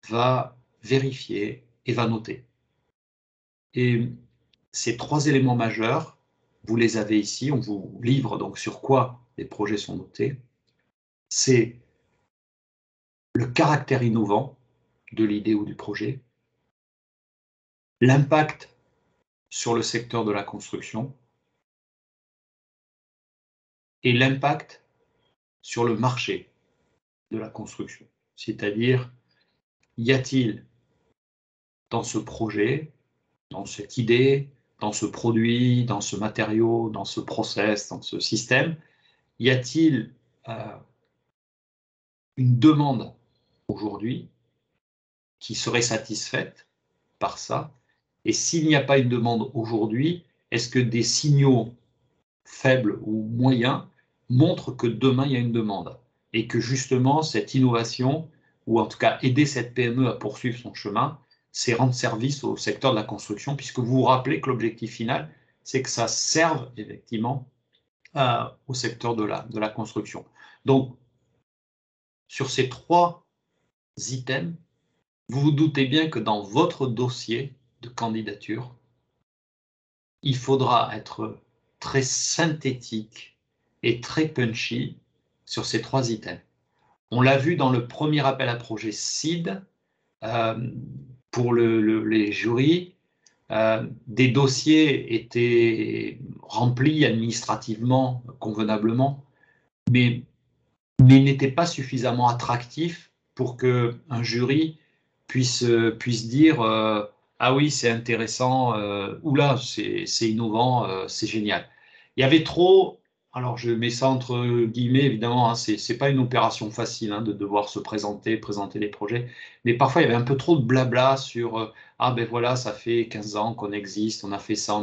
va vérifier et va noter. Et ces 3 éléments majeurs, vous les avez ici, on vous livre donc sur quoi les projets sont notés. C'est le caractère innovant de l'idée ou du projet, l'impact sur le secteur de la construction et l'impact sur le marché de la construction. C'est-à-dire, y a-t-il dans ce projet, dans cette idée, dans ce produit, dans ce matériau, dans ce process, dans ce système, y a-t-il une demande aujourd'hui qui serait satisfaite par ça? Et s'il n'y a pas une demande aujourd'hui, est-ce que des signaux faibles ou moyens montrent que demain il y a une demande et que justement cette innovation, ou en tout cas aider cette PME à poursuivre son chemin, c'est rendre service au secteur de la construction, puisque vous vous rappelez que l'objectif final, c'est que ça serve effectivement au secteur de la construction. Donc, sur ces 3 items, vous vous doutez bien que dans votre dossier de candidature, il faudra être très synthétique et très punchy sur ces 3 items. On l'a vu dans le premier appel à projet SEED, pour les jurys, des dossiers étaient remplis administrativement, convenablement, mais n'étaient pas suffisamment attractifs pour qu'un jury puisse dire ah oui, c'est intéressant, oula, c'est innovant, c'est génial. Il y avait trop, alors je mets ça entre guillemets, évidemment, hein, c'est pas une opération facile hein, de devoir se présenter des projets, mais parfois il y avait un peu trop de blabla sur ah ben voilà, ça fait 15 ans qu'on existe, on a fait ça,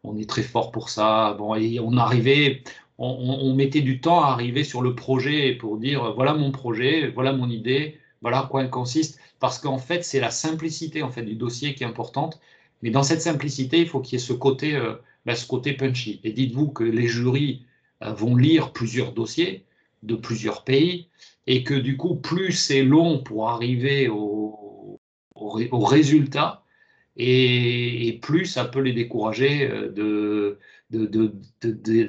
on est très fort pour ça. Bon, et on arrivait, on mettait du temps à arriver sur le projet pour dire voilà mon projet, voilà mon idée, voilà à quoi elle consiste parce qu'en fait, c'est la simplicité en fait, du dossier qui est importante. Mais dans cette simplicité, il faut qu'il y ait ce côté punchy. Et dites-vous que les jurys vont lire plusieurs dossiers de plusieurs pays et que du coup, plus c'est long pour arriver au résultat et plus ça peut les décourager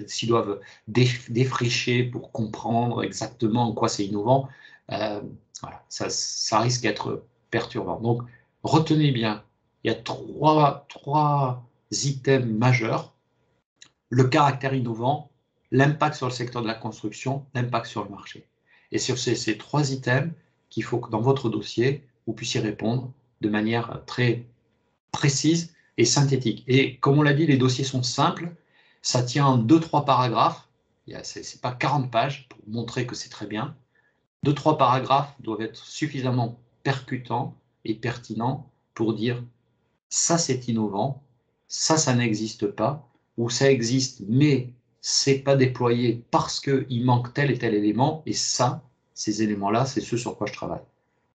s'ils doivent défricher pour comprendre exactement en quoi c'est innovant. Euh, voilà, ça risque d'être perturbant. Donc, retenez bien, il y a trois items majeurs. Le caractère innovant, l'impact sur le secteur de la construction, l'impact sur le marché. Et sur ces trois items qu'il faut que dans votre dossier, vous puissiez répondre de manière très précise et synthétique. Et comme on l'a dit, les dossiers sont simples, ça tient en 2-3 paragraphes, ce n'est pas 40 pages pour montrer que c'est très bien. 2-3 paragraphes doivent être suffisamment percutants et pertinents pour dire ça c'est innovant, ça n'existe pas, ou ça existe mais c'est pas déployé parce qu'il manque tel et tel élément, et ça, ces éléments-là, c'est ce sur quoi je travaille.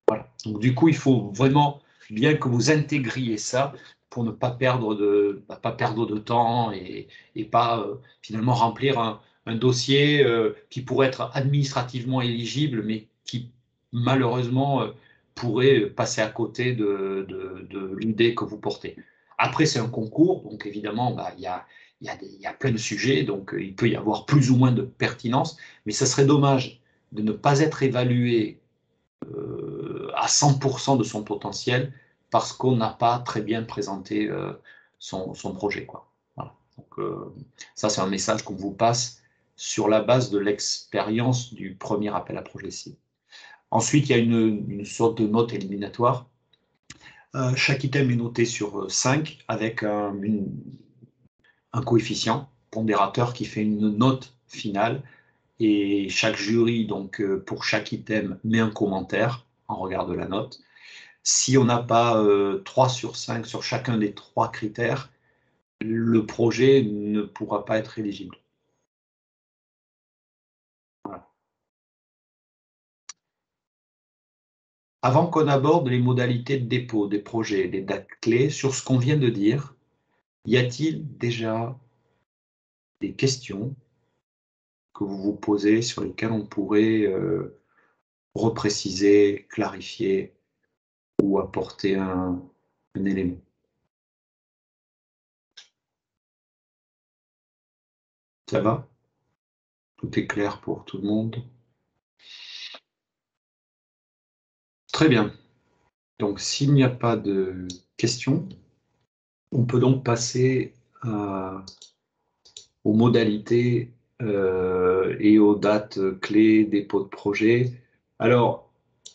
Voilà. Donc du coup, il faut vraiment bien que vous intégriez ça pour ne pas perdre de temps et pas finalement remplir un dossier qui pourrait être administrativement éligible, mais qui malheureusement pourrait passer à côté de l'idée que vous portez. Après, c'est un concours, donc évidemment, bah, il y a plein de sujets, donc il peut y avoir plus ou moins de pertinence, mais ça serait dommage de ne pas être évalué à 100% de son potentiel parce qu'on n'a pas très bien présenté son projet, quoi. Voilà. Donc, ça, c'est un message qu'on vous passe sur la base de l'expérience du premier appel à projet cible. Ensuite, il y a une sorte de note éliminatoire. Chaque item est noté sur 5 avec un coefficient pondérateur qui fait une note finale. Et chaque jury, donc pour chaque item, met un commentaire en regard de la note. Si on n'a pas 3 sur 5 sur chacun des 3 critères, le projet ne pourra pas être éligible. Voilà. Avant qu'on aborde les modalités de dépôt des projets, les dates clés, sur ce qu'on vient de dire, y a-t-il déjà des questions que vous vous posez sur lesquelles on pourrait repréciser, clarifier ou apporter un élément? Ça va? Tout est clair pour tout le monde? Très bien. Donc, s'il n'y a pas de questions, on peut donc passer aux modalités et aux dates clés, dépôt de projet. Alors,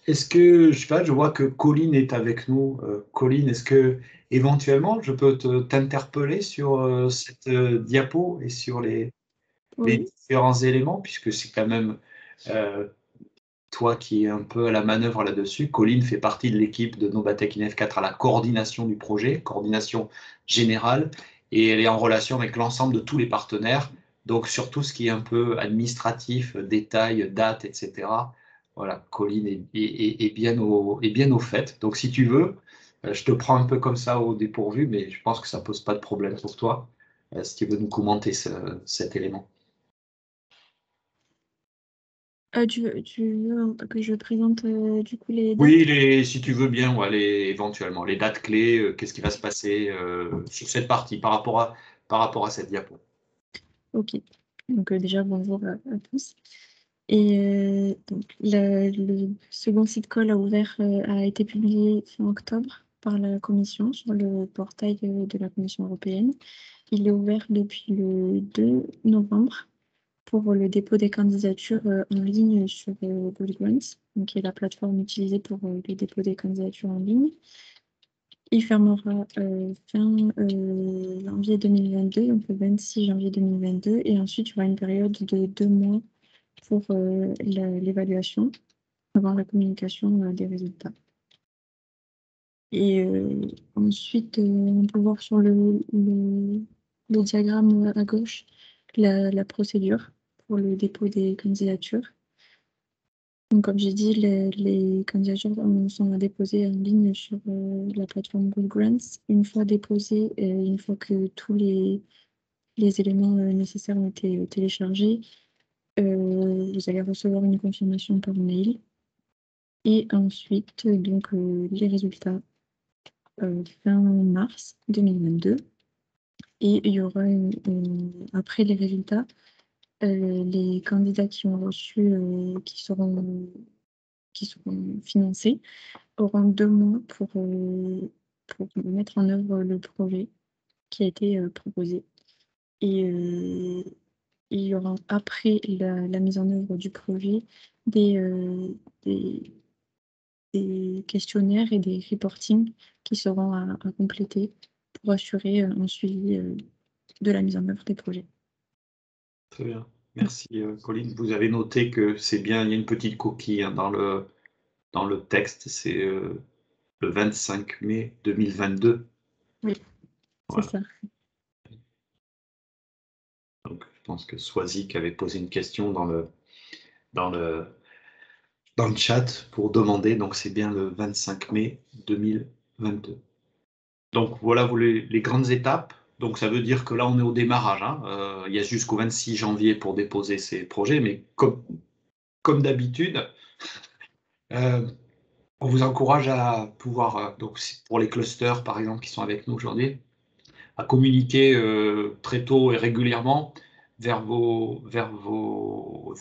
est-ce que, je sais pas, je vois que Colline est avec nous. Colline, est-ce que éventuellement je peux t'interpeller sur cette diapo et sur les Oui. différents éléments, puisque c'est quand même euh, toi qui es un peu à la manœuvre là-dessus. Colline fait partie de l'équipe de Novatec INF4 à la coordination du projet, coordination générale, et elle est en relation avec l'ensemble de tous les partenaires, donc sur tout ce qui est un peu administratif, détails, dates, etc. Voilà, Colline est bien au fait. Donc si tu veux, je te prends un peu comme ça au dépourvu, mais je pense que ça ne pose pas de problème pour toi, si tu veux nous commenter cet élément. Tu veux que je présente du coup les dates? Oui, si tu veux bien, ouais, éventuellement, les dates clés, qu'est-ce qui va se passer sur cette partie par rapport à cette diapo. Ok. Donc déjà, bonjour à tous. Et donc, le second site call a été publié fin octobre par la Commission sur le portail de la Commission européenne. Il est ouvert depuis le 2 novembre pour le dépôt des candidatures en ligne sur Google Grants, qui est la plateforme utilisée pour les dépôts des candidatures en ligne. Il fermera fin janvier 2022, donc le 26 janvier 2022, et ensuite il y aura une période de 2 mois pour l'évaluation avant la communication des résultats. Et ensuite, on peut voir sur le diagramme à gauche la procédure pour le dépôt des candidatures. Donc, comme j'ai dit, les candidatures sont à déposer en ligne sur la plateforme Good Grants. Une fois déposées, une fois que tous les éléments nécessaires ont été téléchargés, vous allez recevoir une confirmation par mail. Et ensuite, donc, les résultats fin mars 2022. Et il y aura, après les résultats, les candidats qui ont reçu, qui seront financés, auront 2 mois pour mettre en œuvre le projet qui a été proposé. Et il y aura, après la mise en œuvre du projet, des questionnaires et des reportings qui seront à compléter pour assurer un suivi de la mise en œuvre des projets. Très bien. Merci, Colline. Vous avez noté que c'est bien, il y a une petite coquille hein, dans le texte, c'est le 25 mai 2022. Oui, voilà. C'est ça. Donc, je pense que Swazik avait posé une question dans le chat pour demander, donc c'est bien le 25 mai 2022. Donc voilà les grandes étapes. Donc ça veut dire que là on est au démarrage. Hein. Il y a jusqu'au 26 janvier pour déposer ces projets, mais comme d'habitude, on vous encourage à pouvoir, donc pour les clusters par exemple qui sont avec nous aujourd'hui, à communiquer très tôt et régulièrement vers vos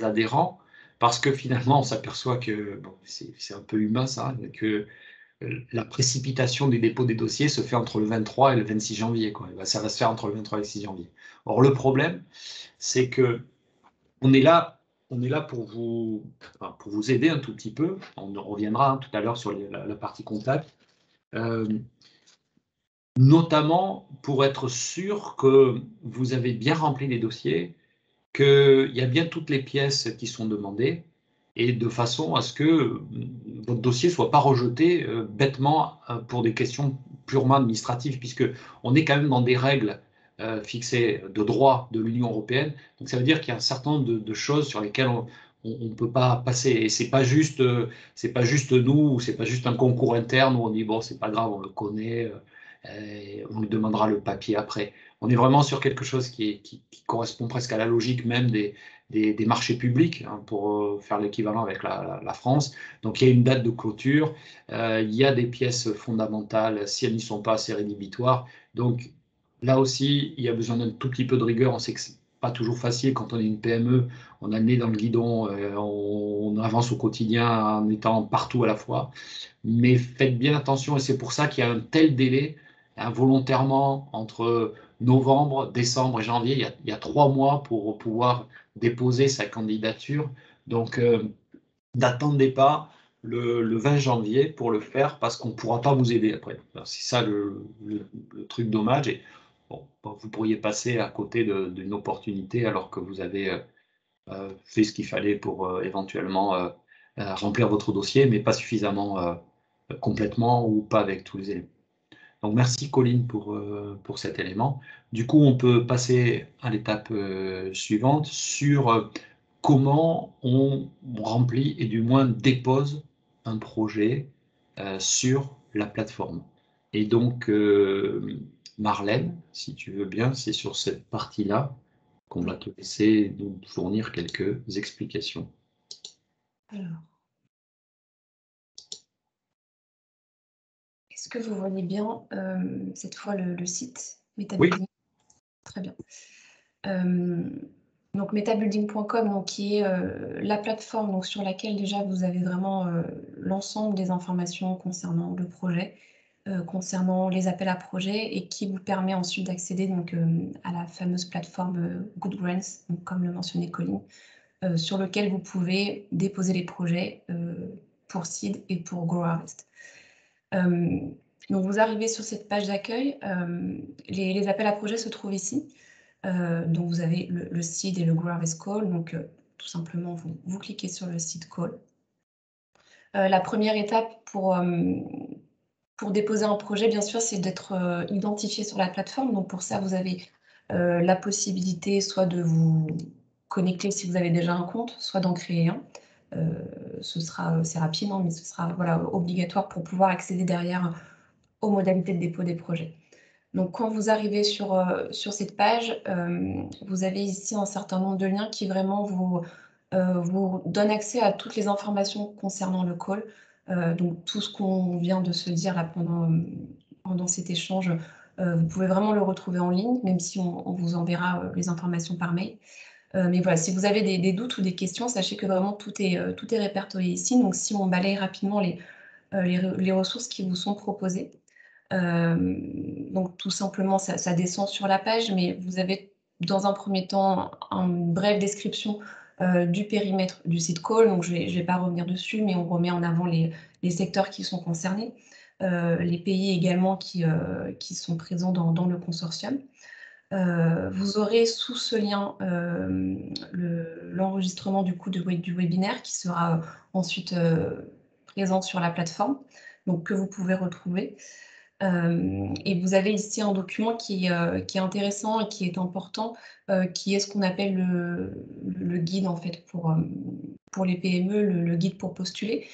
adhérents, parce que finalement on s'aperçoit que bon, c'est un peu humain ça, que la précipitation des dépôts des dossiers se fait entre le 23 et le 26 janvier. Quoi. Ça va se faire entre le 23 et le 6 janvier. Or, le problème, c'est que on est là pour vous aider un tout petit peu. On reviendra tout à l'heure sur la partie contact. Notamment pour être sûr que vous avez bien rempli les dossiers, qu'il y a bien toutes les pièces qui sont demandées, et de façon à ce que votre dossier ne soit pas rejeté bêtement pour des questions purement administratives, puisqu'on est quand même dans des règles fixées de droit de l'Union européenne. Donc ça veut dire qu'il y a un certain nombre de choses sur lesquelles on ne peut pas passer. Et c'est pas juste nous, c'est pas juste un concours interne où on dit bon, c'est pas grave, on le connaît, on lui demandera le papier après. On est vraiment sur quelque chose qui correspond presque à la logique même des marchés publics, hein, pour faire l'équivalent avec la France. Donc il y a une date de clôture, il y a des pièces fondamentales, si elles n'y sont pas, c'est rédhibitoire. Donc là aussi, il y a besoin d'un tout petit peu de rigueur. On sait que c'est pas toujours facile quand on est une PME, on a le nez dans le guidon, on avance au quotidien en étant partout à la fois. Mais faites bien attention, et c'est pour ça qu'il y a un tel délai volontairement entre novembre, décembre et janvier. Il y a 3 mois pour pouvoir déposer sa candidature. Donc, n'attendez pas le 20 janvier pour le faire, parce qu'on ne pourra pas vous aider après. C'est ça le truc dommage. Et bon, vous pourriez passer à côté d'une opportunité alors que vous avez fait ce qu'il fallait pour éventuellement remplir votre dossier, mais pas suffisamment complètement ou pas avec tous les éléments. Donc merci Colline pour cet élément. Du coup, on peut passer à l'étape suivante sur comment on remplit et du moins dépose un projet sur la plateforme. Et donc, Marlène, si tu veux bien, c'est sur cette partie-là qu'on va te laisser nous fournir quelques explications. Alors, est-ce que vous voyez bien cette fois le site MetaBuilding? Oui. Très bien. Donc metabuilding.com, qui est la plateforme donc, sur laquelle déjà vous avez vraiment l'ensemble des informations concernant le projet, concernant les appels à projets, et qui vous permet ensuite d'accéder donc à la fameuse plateforme Good Grants, donc, comme le mentionnait Colline, sur lequel vous pouvez déposer les projets pour Seed et pour Grow Harvest. Donc, vous arrivez sur cette page d'accueil. Les appels à projets se trouvent ici. Donc, vous avez le seed et le grow harvest call. Donc, tout simplement, vous cliquez sur le seed call. La première étape pour déposer un projet, bien sûr, c'est d'être identifié sur la plateforme. Donc, pour ça, vous avez la possibilité soit de vous connecter si vous avez déjà un compte, soit d'en créer un. C'est rapide, hein, mais ce sera voilà, obligatoire pour pouvoir accéder derrière aux modalités de dépôt des projets. Donc, quand vous arrivez sur cette page, vous avez ici un certain nombre de liens qui vraiment vous donnent accès à toutes les informations concernant le call. Donc, tout ce qu'on vient de se dire là pendant cet échange, vous pouvez vraiment le retrouver en ligne, même si on vous enverra les informations par mail. Mais voilà, si vous avez des doutes ou des questions, sachez que vraiment tout est répertorié ici. Donc, si on balaye rapidement les ressources qui vous sont proposées, donc tout simplement, ça descend sur la page, mais vous avez dans un premier temps une brève description du périmètre du site call. Donc je vais pas revenir dessus, mais on remet en avant les secteurs qui sont concernés, les pays également qui sont présents dans le consortium. Vous aurez sous ce lien l'enregistrement du webinaire qui sera ensuite présent sur la plateforme, donc que vous pouvez retrouver. Et vous avez ici un document qui est intéressant et qui est important, qui est ce qu'on appelle le guide en fait pour les PME, le guide pour postuler.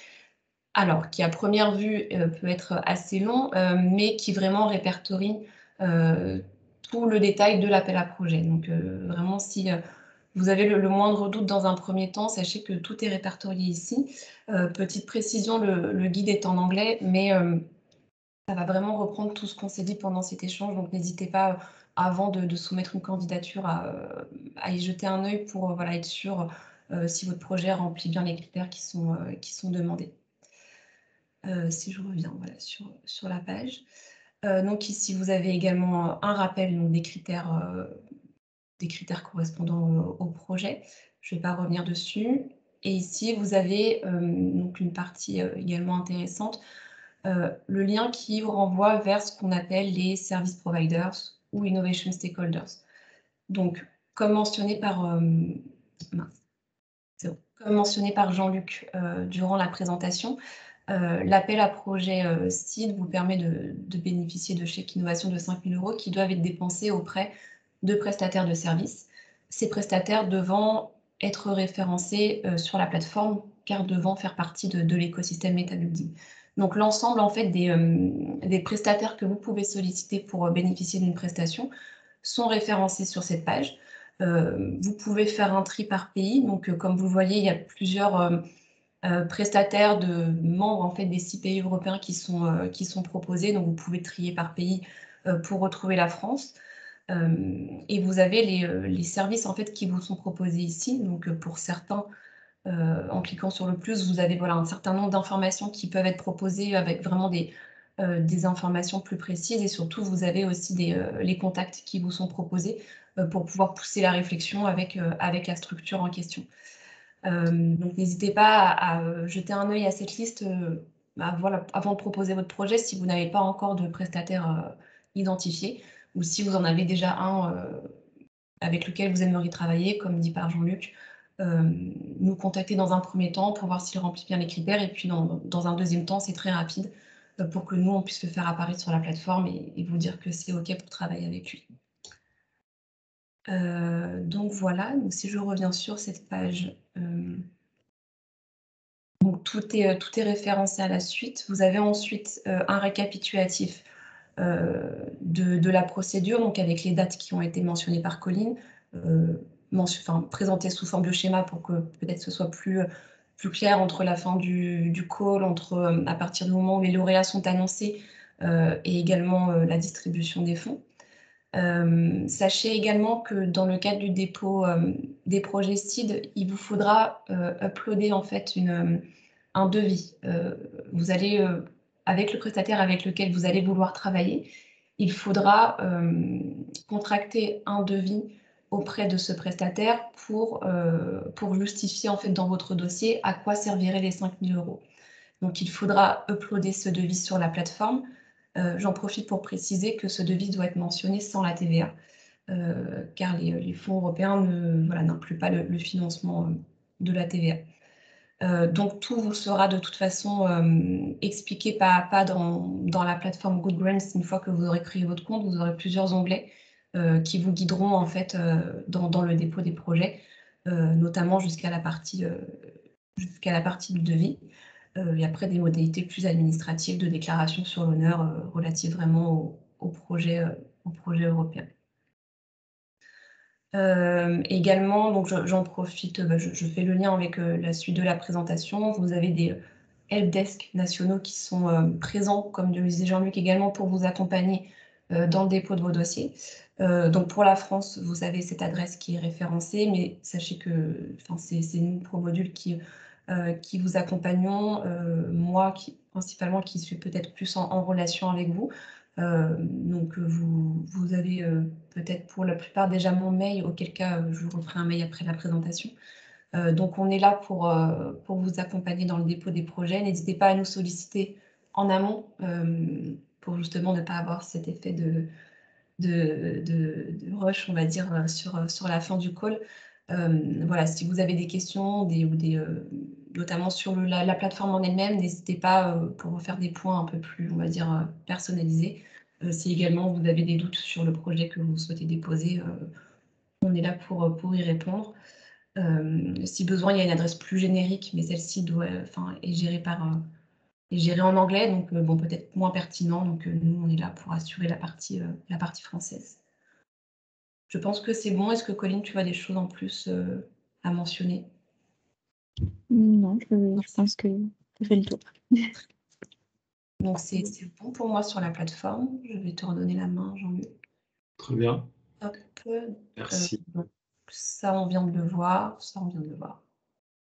Alors, qui à première vue peut être assez long, mais qui vraiment répertorie tout le détail de l'appel à projet. Donc vraiment, si vous avez le moindre doute dans un premier temps, sachez que tout est répertorié ici. Petite précision, le guide est en anglais, mais ça va vraiment reprendre tout ce qu'on s'est dit pendant cet échange, donc n'hésitez pas, avant de soumettre une candidature, à y jeter un œil pour voilà, être sûr si votre projet remplit bien les critères qui sont demandés. Si je reviens voilà, sur la page. Donc ici, vous avez également un rappel donc, des critères correspondant au projet. Je ne vais pas revenir dessus. Et ici, vous avez donc une partie également intéressante, le lien qui vous renvoie vers ce qu'on appelle les service providers ou innovation stakeholders. Donc, comme mentionné par Jean-Luc durant la présentation, l'appel à projet SEED vous permet de bénéficier de chèques innovation de 5 000 € qui doivent être dépensés auprès de prestataires de services. Ces prestataires devant être référencés sur la plateforme, car devant faire partie de l'écosystème MetaBuilding. Donc l'ensemble en fait des prestataires que vous pouvez solliciter pour bénéficier d'une prestation sont référencés sur cette page. Vous pouvez faire un tri par pays. Donc comme vous le voyez, il y a plusieurs prestataires de membres en fait des 6 pays européens qui sont proposés. Donc vous pouvez trier par pays pour retrouver la France. Et vous avez les services en fait qui vous sont proposés ici. Donc pour certains, en cliquant sur le plus, vous avez voilà, un certain nombre d'informations qui peuvent être proposées avec vraiment des informations plus précises, et surtout vous avez aussi les contacts qui vous sont proposés pour pouvoir pousser la réflexion avec la structure en question. Donc n'hésitez pas à jeter un œil à cette liste voilà, avant de proposer votre projet si vous n'avez pas encore de prestataire identifié, ou si vous en avez déjà un avec lequel vous aimeriez travailler, comme dit par Jean-Luc, nous contacter dans un premier temps pour voir s'il remplit bien les critères, et puis dans un deuxième temps, c'est très rapide pour que nous, on puisse le faire apparaître sur la plateforme et vous dire que c'est OK pour travailler avec lui. Donc voilà, donc si je reviens sur cette page, donc tout est référencé à la suite. Vous avez ensuite un récapitulatif de la procédure, donc avec les dates qui ont été mentionnées par Colline, présentées sous forme de schéma pour que peut-être ce soit plus clair entre la fin du call, à partir du moment où les lauréats sont annoncés et également la distribution des fonds. Sachez également que dans le cadre du dépôt des projets SEED, il vous faudra uploader en fait un devis. Vous allez, avec le prestataire avec lequel vous allez vouloir travailler, il faudra contracter un devis auprès de ce prestataire pour justifier en fait dans votre dossier à quoi serviraient les 5 000 €. Donc il faudra uploader ce devis sur la plateforme. J'en profite pour préciser que ce devis doit être mentionné sans la TVA, car les fonds européens n'incluent pas le financement de la TVA. Donc tout vous sera de toute façon expliqué pas à pas dans la plateforme Good Grants. Une fois que vous aurez créé votre compte, vous aurez plusieurs onglets qui vous guideront en fait dans le dépôt des projets, notamment jusqu'à la partie du devis. Et après des modalités plus administratives de déclaration sur l'honneur relatives vraiment au projet européen. Également, donc j'en profite, je fais le lien avec la suite de la présentation. Vous avez des helpdesk nationaux qui sont présents, comme le disait Jean-Luc également, pour vous accompagner dans le dépôt de vos dossiers. Donc pour la France, vous avez cette adresse qui est référencée, mais sachez que c'est nous, ProModule, qui vous accompagnons, moi principalement qui suis peut-être plus en relation avec vous. Donc vous avez peut-être pour la plupart déjà mon mail, auquel cas je vous referai un mail après la présentation. Donc on est là pour vous accompagner dans le dépôt des projets. N'hésitez pas à nous solliciter en amont pour justement ne pas avoir cet effet de rush, on va dire, sur la fin du call. Voilà, si vous avez des questions, notamment sur la plateforme en elle-même, n'hésitez pas pour faire des points un peu plus, on va dire, personnalisés. Si également vous avez des doutes sur le projet que vous souhaitez déposer, on est là pour y répondre. Si besoin, il y a une adresse plus générique, mais celle-ci est gérée en anglais, donc bon, peut-être moins pertinent. Donc nous, on est là pour assurer la partie française. Je pense que c'est bon. Est-ce que Colline, tu as des choses en plus à mentionner? Non, je pense que tu fait le tour. Donc c'est bon pour moi sur la plateforme. Je vais te redonner la main, Jean-Luc. Très bien. Hop. Merci. Ça, on vient de le voir.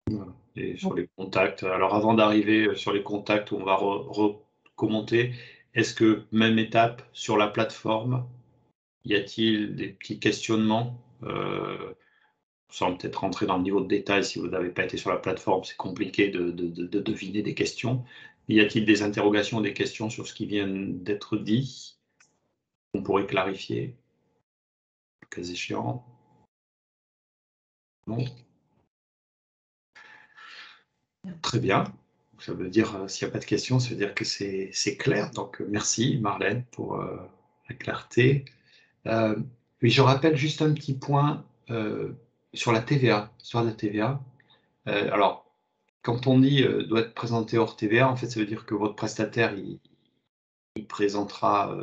Voilà. Et sur les contacts, alors avant d'arriver sur les contacts où on va recommenter, est-ce que même étape sur la plateforme, y a-t-il des petits questionnements sans peut-être rentrer dans le niveau de détail si vous n'avez pas été sur la plateforme, c'est compliqué de deviner des questions. Y a-t-il des interrogations, des questions sur ce qui vient d'être dit qu'on pourrait clarifier, le cas échéant? Non. Très bien. Ça veut dire, s'il n'y a pas de questions, ça veut dire que c'est clair. Donc, merci Marlène pour la clarté. Oui, je rappelle juste un petit point sur la TVA, sur la TVA. Alors, quand on dit doit être présenté hors TVA, en fait, ça veut dire que votre prestataire, il présentera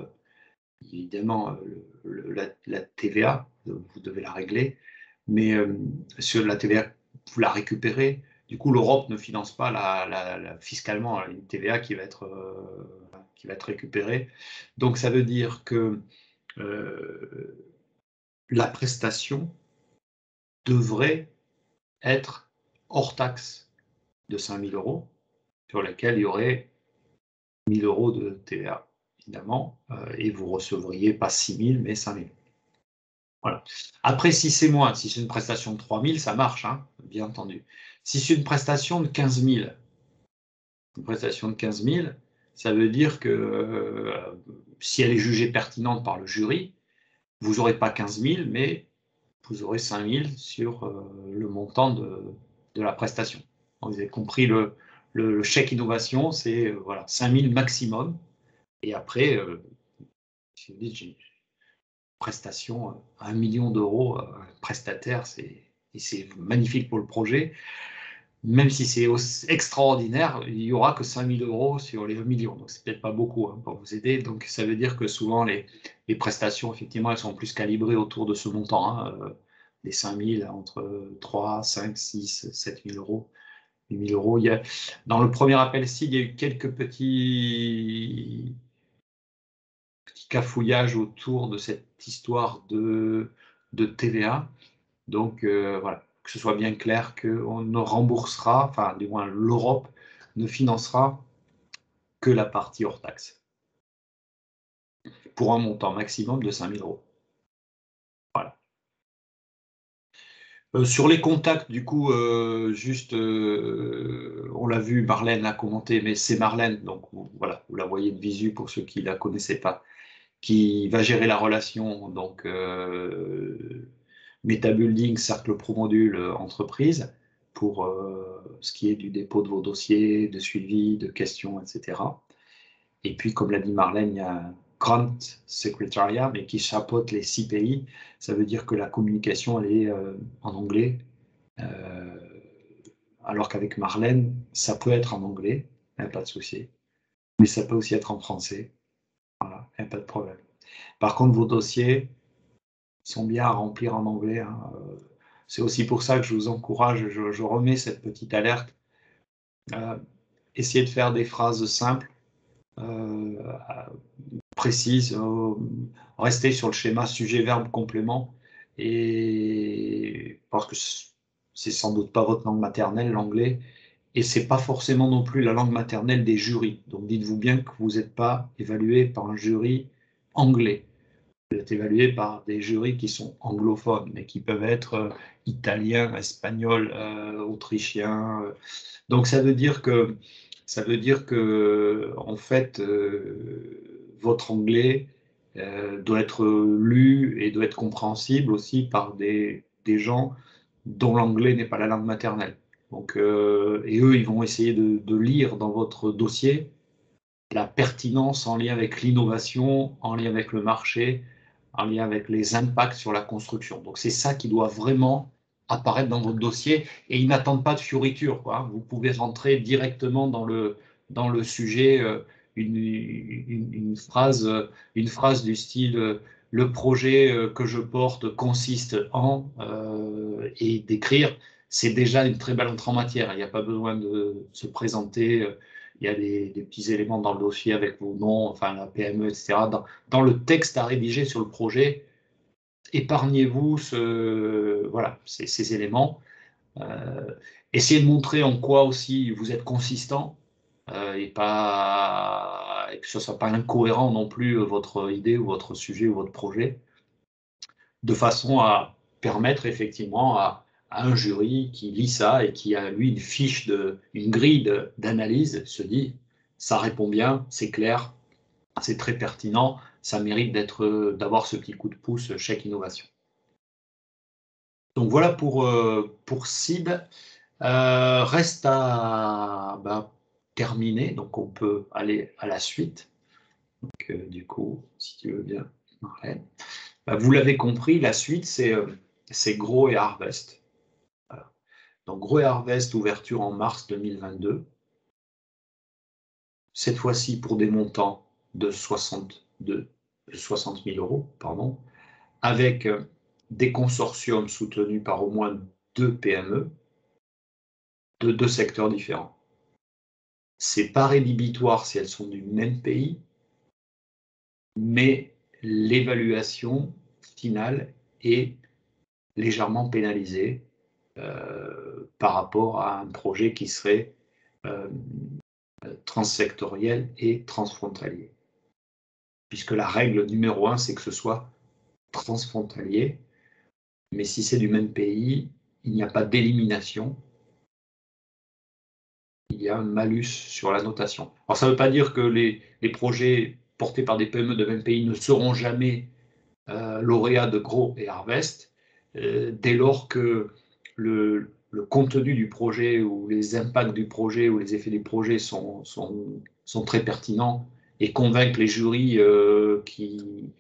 évidemment la TVA, vous devez la régler, mais sur la TVA, vous la récupérez. Du coup, l'Europe ne finance pas fiscalement une TVA qui va être récupérée. Donc, ça veut dire que la prestation devrait être hors taxe de 5 000 €, sur laquelle il y aurait 1 000 € de TVA, évidemment, et vous recevriez pas 6 000, mais 5 000. Voilà. Après, si c'est moins, si c'est une prestation de 3 000, ça marche, hein, bien entendu. Si c'est une prestation de 15 000, ça veut dire que si elle est jugée pertinente par le jury, vous n'aurez pas 15 000, mais vous aurez 5 000 sur le montant de la prestation. Donc, vous avez compris, le chèque innovation, c'est voilà, 5 000 maximum. Et après, si vous dites j'ai une prestation à 1 million d'euros, prestataire, c'est magnifique pour le projet. Même si c'est extraordinaire, il n'y aura que 5 000 € sur les 1 million. Donc, c'est peut-être pas beaucoup hein, pour vous aider. Donc, ça veut dire que souvent, les prestations, effectivement, elles sont plus calibrées autour de ce montant. Hein, les 5 000 entre 3, 5, 6, 7 000 €, 8 000 €. Dans le premier appel-ci, il y a eu quelques petits cafouillages autour de cette histoire de TVA. Donc, voilà, que ce soit bien clair qu'on ne remboursera, enfin, du moins, l'Europe ne financera que la partie hors taxe, pour un montant maximum de 5 000 €. Voilà. Sur les contacts, du coup, juste, on l'a vu, Marlène l'a commenté, mais c'est Marlène, donc voilà, vous la voyez de visu pour ceux qui ne la connaissaient pas, qui va gérer la relation, donc MetaBuilding, cercle pro-module, entreprise, pour ce qui est du dépôt de vos dossiers, de suivi, de questions, etc. Et puis, comme l'a dit Marlène, il y a un Grant Secretariat, mais qui chapeaute les 6 pays. Ça veut dire que la communication, elle est en anglais. Alors qu'avec Marlène, ça peut être en anglais, il n'y a pas de souci. Mais ça peut aussi être en français. Voilà, il n'y a pas de problème. Par contre, vos dossiers sont bien à remplir en anglais. Hein. C'est aussi pour ça que je vous encourage, je remets cette petite alerte. Essayez de faire des phrases simples, précises, restez sur le schéma sujet, verbe, complément. Et parce que c'est sans doute pas votre langue maternelle, l'anglais, et c'est pas forcément non plus la langue maternelle des jurys. Donc dites-vous bien que vous n'êtes pas évalué par un jury anglais. Vous êtes évalué par des jurys qui sont anglophones, mais qui peuvent être italiens, espagnols, autrichiens. Donc ça veut dire que en fait, votre anglais doit être lu et doit être compréhensible aussi par des gens dont l'anglais n'est pas la langue maternelle. Donc, et eux, ils vont essayer de lire dans votre dossier la pertinence en lien avec l'innovation, en lien avec le marché, en lien avec les impacts sur la construction. Donc c'est ça qui doit vraiment apparaître dans votre dossier, et ils n'attendent pas de fioriture, quoi. Vous pouvez rentrer directement dans le sujet, une phrase du style le projet que je porte consiste en, et d'écrire, c'est déjà une très belle entrée en matière. Il n'y a pas besoin de se présenter. Il y a des petits éléments dans le dossier avec vos noms, enfin la PME, etc. Dans le texte à rédiger sur le projet, épargnez-vous voilà, ces éléments. Essayez de montrer en quoi aussi vous êtes consistant, et que ce ne soit pas incohérent non plus votre idée ou votre sujet ou votre projet, de façon à permettre effectivement à un jury qui lit ça et qui a lui une grille d'analyse, se dit ça répond bien, c'est clair, c'est très pertinent, ça mérite d'avoir ce petit coup de pouce chèque innovation. Donc voilà pour CIB. Reste à terminer, donc on peut aller à la suite. Donc du coup, si tu veux bien, Marlène. Vous l'avez compris, la suite, c'est Grow et Harvest. Voilà. Donc Grow et Harvest, ouverture en mars 2022. Cette fois-ci pour des montants de 60 000 euros, pardon, avec des consortiums soutenus par au moins 2 PME de 2 secteurs différents. C'est pas rédhibitoire si elles sont du même pays, mais l'évaluation finale est légèrement pénalisée par rapport à un projet qui serait transsectoriel et transfrontalier. Puisque la règle numéro 1, c'est que ce soit transfrontalier, mais si c'est du même pays, il n'y a pas d'élimination, il y a un malus sur la notation. Alors ça ne veut pas dire que les projets portés par des PME de même pays ne seront jamais lauréats de Grow et Harvest, dès lors que le contenu du projet ou les impacts du projet ou les effets du projet sont très pertinents et convaincent les jurys qu'il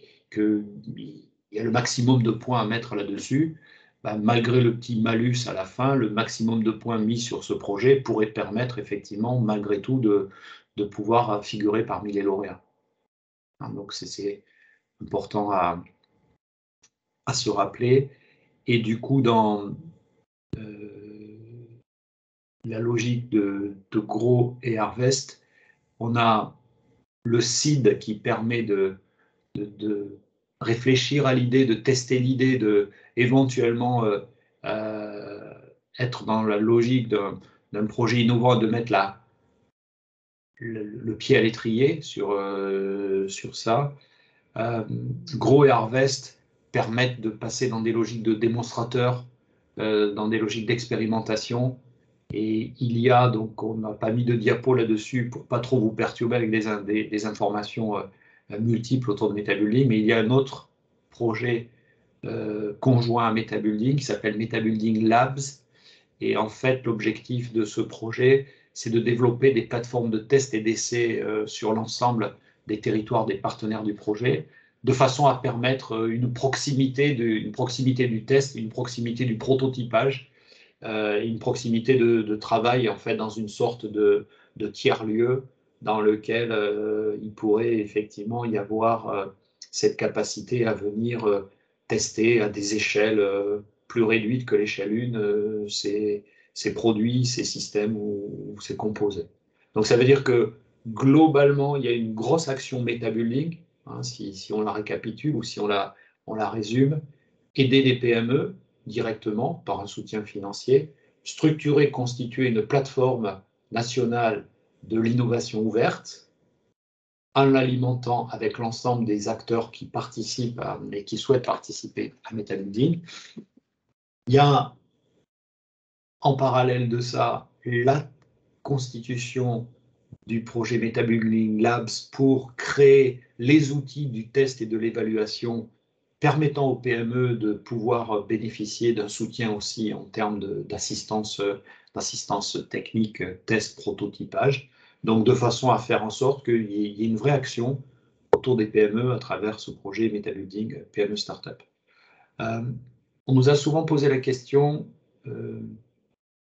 y a le maximum de points à mettre là-dessus. Malgré le petit malus à la fin, le maximum de points mis sur ce projet pourrait permettre effectivement, malgré tout, de pouvoir figurer parmi les lauréats. Donc c'est important à se rappeler. Et du coup, dans la logique de Grow et Harvest, on a le seed qui permet de réfléchir à l'idée, de tester l'idée, de éventuellement être dans la logique d'un projet innovant, de mettre le pied à l'étrier sur ça. Grow et Harvest permettent de passer dans des logiques de démonstrateurs, dans des logiques d'expérimentation, Et il y a, donc on n'a pas mis de diapo là-dessus pour pas trop vous perturber avec des informations multiples autour de MetaBuilding, mais il y a un autre projet conjoint à MetaBuilding qui s'appelle MetaBuilding Labs. Et en fait, l'objectif de ce projet, c'est de développer des plateformes de tests et d'essais sur l'ensemble des territoires des partenaires du projet, de façon à permettre une proximité du test, une proximité du prototypage, une proximité de travail en fait dans une sorte de tiers-lieu dans lequel il pourrait effectivement y avoir cette capacité à venir tester à des échelles plus réduites que l'échelle 1 ces produits, ces systèmes ou ces composés. Donc ça veut dire que globalement, il y a une grosse action MetaBuilding, hein, si on la récapitule ou si on la résume, aider les PME directement par un soutien financier, structurer, constituer une plateforme nationale de l'innovation ouverte, en l'alimentant avec l'ensemble des acteurs qui participent et qui souhaitent participer à MetaBuilding. Il y a en parallèle de ça la constitution du projet MetaBuilding Labs pour créer les outils du test et de l'évaluation permettant aux PME de pouvoir bénéficier d'un soutien aussi en termes d'assistance technique, test, prototypage. Donc, de façon à faire en sorte qu'il y ait une vraie action autour des PME à travers ce projet MetaBuilding PME Startup. On nous a souvent posé la question,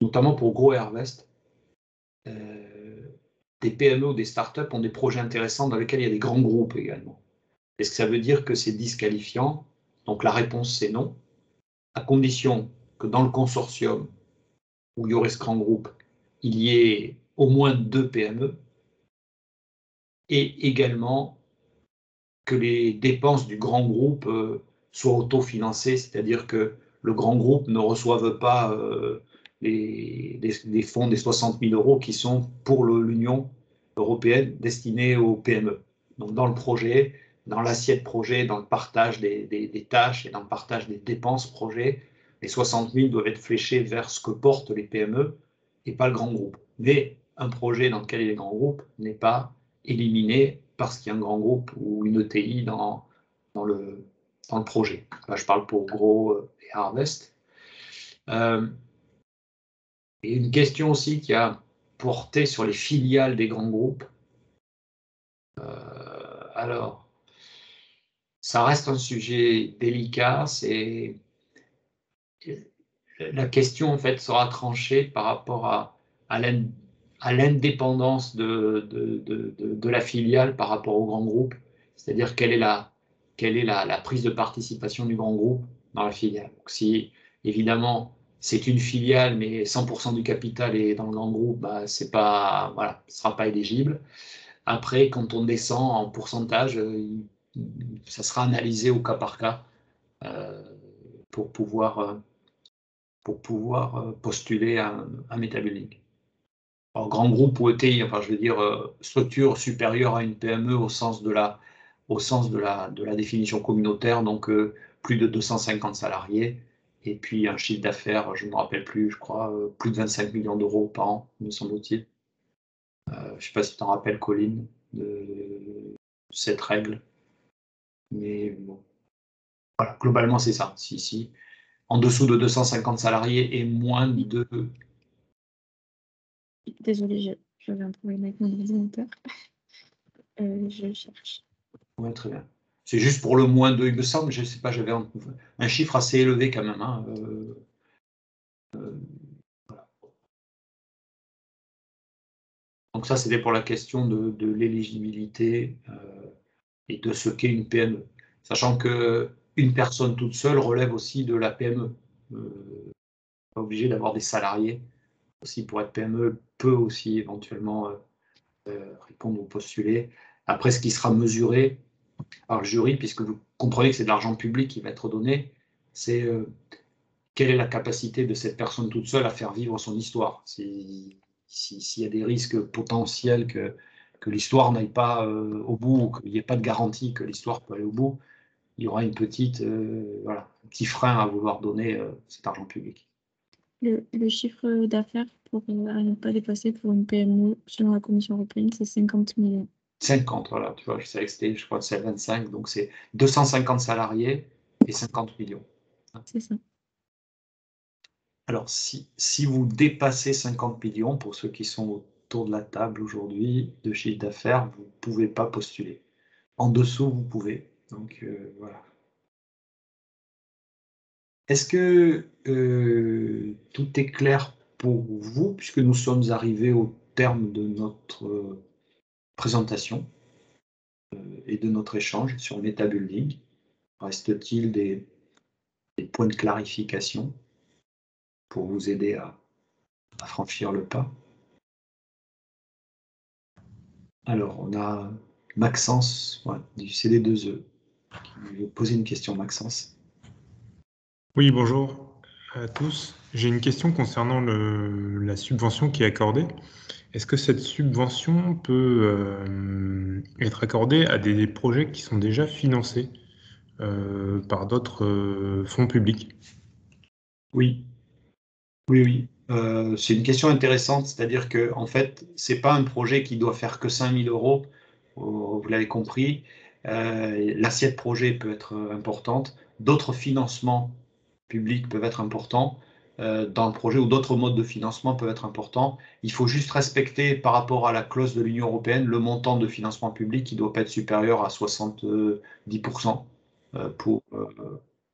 notamment pour Grow Harvest, des PME ou des startups ont des projets intéressants dans lesquels il y a des grands groupes également. Est-ce que ça veut dire que c'est disqualifiant? Donc la réponse c'est non, à condition que dans le consortium où il y aurait ce grand groupe, il y ait au moins 2 PME et également que les dépenses du grand groupe soient autofinancées, c'est-à-dire que le grand groupe ne reçoive pas des fonds des 60 000 € qui sont pour l'Union européenne destinés aux PME. Donc dans le projet, dans l'assiette projet, dans le partage des tâches et dans le partage des dépenses projet, les 60 000 doivent être fléchés vers ce que portent les PME et pas le grand groupe. Mais un projet dans lequel il y a des grands groupes n'est pas éliminé parce qu'il y a un grand groupe ou une ETI dans le projet. Là, je parle pour Grow et Harvest. Et une question aussi qui a porté sur les filiales des grands groupes. Alors, ça reste un sujet délicat. La question, en fait, sera tranchée par rapport à l'indépendance de la filiale par rapport au grand groupe. C'est-à-dire quelle est la prise de participation du grand groupe dans la filiale. Donc, si, évidemment, c'est une filiale, mais 100% du capital est dans le grand groupe, bah, ce ne sera pas éligible. Après, quand on descend en pourcentage, ça sera analysé au cas par cas pour pouvoir postuler à MetaBuilding. Alors, grand groupe ou ETI, enfin, je veux dire structure supérieure à une PME au sens de la définition communautaire, donc plus de 250 salariés, et puis un chiffre d'affaires, je ne me rappelle plus, je crois, plus de 25 millions d'euros par an, me semble-t-il. Je ne sais pas si tu t'en rappelles, Colline, de cette règle. Mais bon, voilà, globalement, c'est ça. Si en dessous de 250 salariés et moins de... Désolée, j'avais un problème avec mon ordinateur. Je cherche. Oui, très bien. C'est juste pour le moins 2, il me semble, je ne sais pas, j'avais un chiffre assez élevé quand même. Hein, voilà. Donc ça, c'était pour la question de l'éligibilité et de ce qu'est une PME. Sachant qu'une personne toute seule relève aussi de la PME. Pas obligé d'avoir des salariés. Aussi, pour être PME, peut aussi éventuellement répondre ou postuler. Après, ce qui sera mesuré par le jury, puisque vous comprenez que c'est de l'argent public qui va être donné, c'est quelle est la capacité de cette personne toute seule à faire vivre son histoire. S'il y a des risques potentiels que l'histoire n'aille pas au bout, ou qu'il n'y ait pas de garantie que l'histoire peut aller au bout, il y aura un petit frein à vouloir donner cet argent public. Le chiffre d'affaires à ne pas dépasser pour une PME, selon la Commission européenne, c'est 50 millions. 50, voilà, tu vois, je savais que c'était, je crois que c'est 25, donc c'est 250 salariés et 50 millions. C'est ça. Alors, si vous dépassez 50 millions, pour ceux qui sont autour de la table aujourd'hui, de chiffre d'affaires, vous ne pouvez pas postuler. En dessous, vous pouvez. Donc, voilà. Est-ce que tout est clair pour vous, puisque nous sommes arrivés au terme de notre présentation et de notre échange sur MetaBuilding? Reste-t-il des points de clarification pour vous aider à franchir le pas? Alors, on a Maxence du CD2E qui veut poser une question. Maxence. Oui, bonjour à tous. J'ai une question concernant la subvention qui est accordée. Est-ce que cette subvention peut être accordée à des projets qui sont déjà financés par d'autres fonds publics? Oui, oui. C'est une question intéressante, c'est-à-dire que en fait, c'est pas un projet qui doit faire que 5 000 €, vous l'avez compris. L'assiette projet peut être importante, d'autres financements publics peuvent être importants dans le projet, ou d'autres modes de financement peuvent être importants. Il faut juste respecter par rapport à la clause de l'Union européenne le montant de financement public qui ne doit pas être supérieur à 70%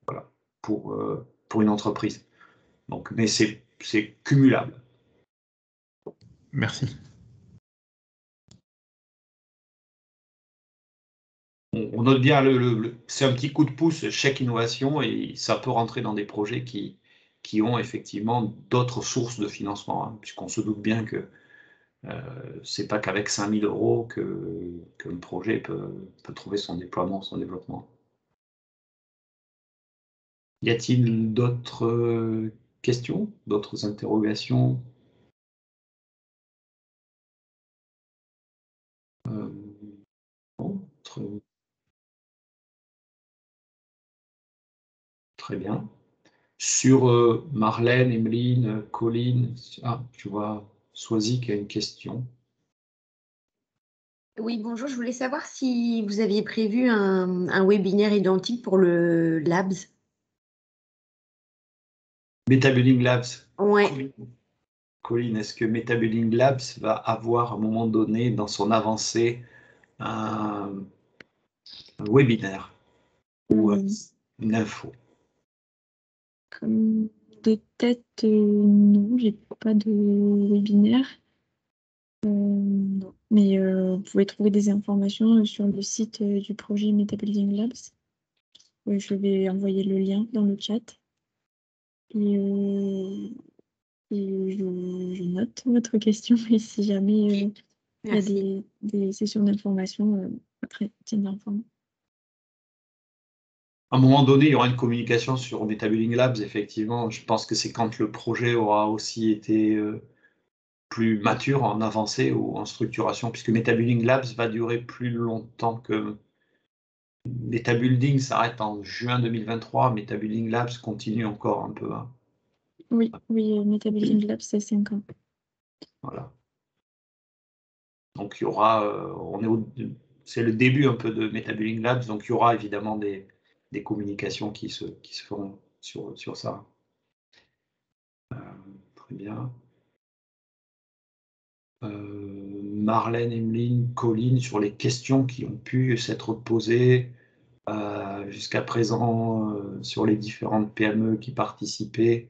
voilà, pour une entreprise. Donc, mais c'est cumulable. Merci. On note bien, c'est un petit coup de pouce, chèque innovation, et ça peut rentrer dans des projets qui ont effectivement d'autres sources de financement, hein, puisqu'on se doute bien que c'est pas qu'avec 5 000 € que le projet peut trouver son déploiement, son développement. Y a-t-il d'autres questions, d'autres interrogations? Bon, très bien. Sur Marlène, Emeline, Colline, je vois Soisy qui a une question. Oui, bonjour, je voulais savoir si vous aviez prévu un webinaire identique pour le Labs. MetaBuilding Labs. Ouais. Colline, est-ce que MetaBuilding Labs va avoir à un moment donné dans son avancée un webinaire ou une info? Comme de tête, non, j'ai pas de webinaire. Non. Mais vous pouvez trouver des informations sur le site du projet MetaBuilding Labs. Je vais envoyer le lien dans le chat. Et je note votre question, et si jamais il y a des sessions d'information, après, tiendra informé. À un moment donné, il y aura une communication sur MetaBuilding Labs, effectivement. Je pense que c'est quand le projet aura aussi été plus mature en avancée ou en structuration, puisque MetaBuilding Labs va durer plus longtemps que MetaBuilding s'arrête en juin 2023. MetaBuilding Labs continue encore un peu. Hein. Oui, MetaBuilding Labs, c'est 5 ans. Voilà. Donc il y aura, c'est le début un peu de MetaBuilding Labs, donc il y aura évidemment des communications qui se feront sur ça. Très bien. Marlène, Emeline, Colline, sur les questions qui ont pu s'être posées jusqu'à présent sur les différentes PME qui participaient.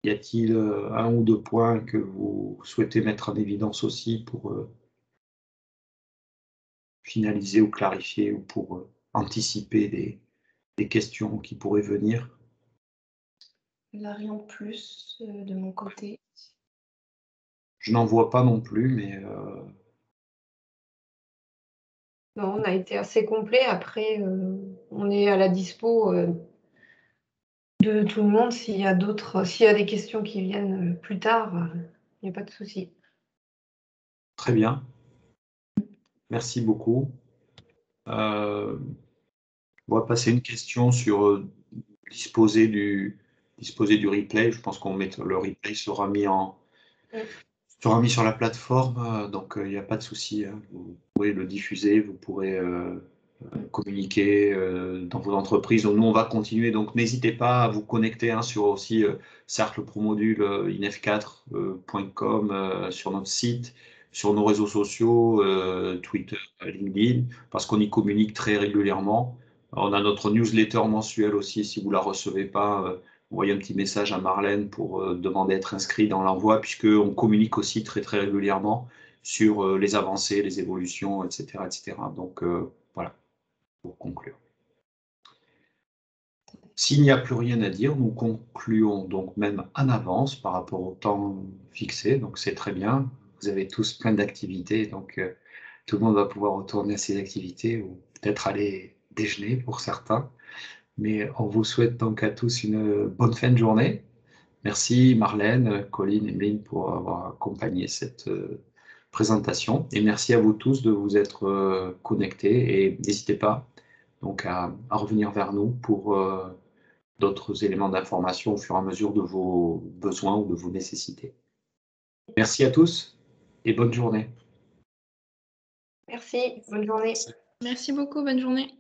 Y a-t-il un ou deux points que vous souhaitez mettre en évidence aussi pour finaliser ou clarifier, ou pour anticiper des questions qui pourraient venir? Là, rien de plus de mon côté. Je n'en vois pas non plus, mais Non, on a été assez complet. Après, on est à la dispo de tout le monde. S'il y a des questions qui viennent plus tard, il n'y a pas de souci. très bien. Merci beaucoup. On va passer une question sur disposer disposer du replay. Je pense le replay sera mis sur la plateforme, donc il n'y a pas de souci. Hein. Vous pourrez le diffuser, vous pourrez communiquer dans vos entreprises. Donc, nous, on va continuer. Donc, n'hésitez pas à vous connecter sur aussi Cercle Pro Module inf4.com sur notre site, sur nos réseaux sociaux, Twitter, LinkedIn, parce qu'on y communique très régulièrement. On a notre newsletter mensuelle aussi. Si vous ne la recevez pas, envoyez un petit message à Marlène pour demander d'être inscrit dans l'envoi, puisqu'on communique aussi très, très régulièrement sur les avancées, les évolutions, etc. etc. Donc, voilà, pour conclure. S'il n'y a plus rien à dire, nous concluons donc même en avance par rapport au temps fixé, donc c'est très bien. Vous avez tous plein d'activités, donc tout le monde va pouvoir retourner à ses activités ou peut-être aller déjeuner pour certains. Mais on vous souhaite donc à tous une bonne fin de journée. Merci Marlène, Colline et Emeline pour avoir accompagné cette présentation. Et merci à vous tous de vous être connectés. Et n'hésitez pas donc à revenir vers nous pour d'autres éléments d'information au fur et à mesure de vos besoins ou de vos nécessités. Merci à tous et bonne journée. Merci, bonne journée. Merci beaucoup, bonne journée.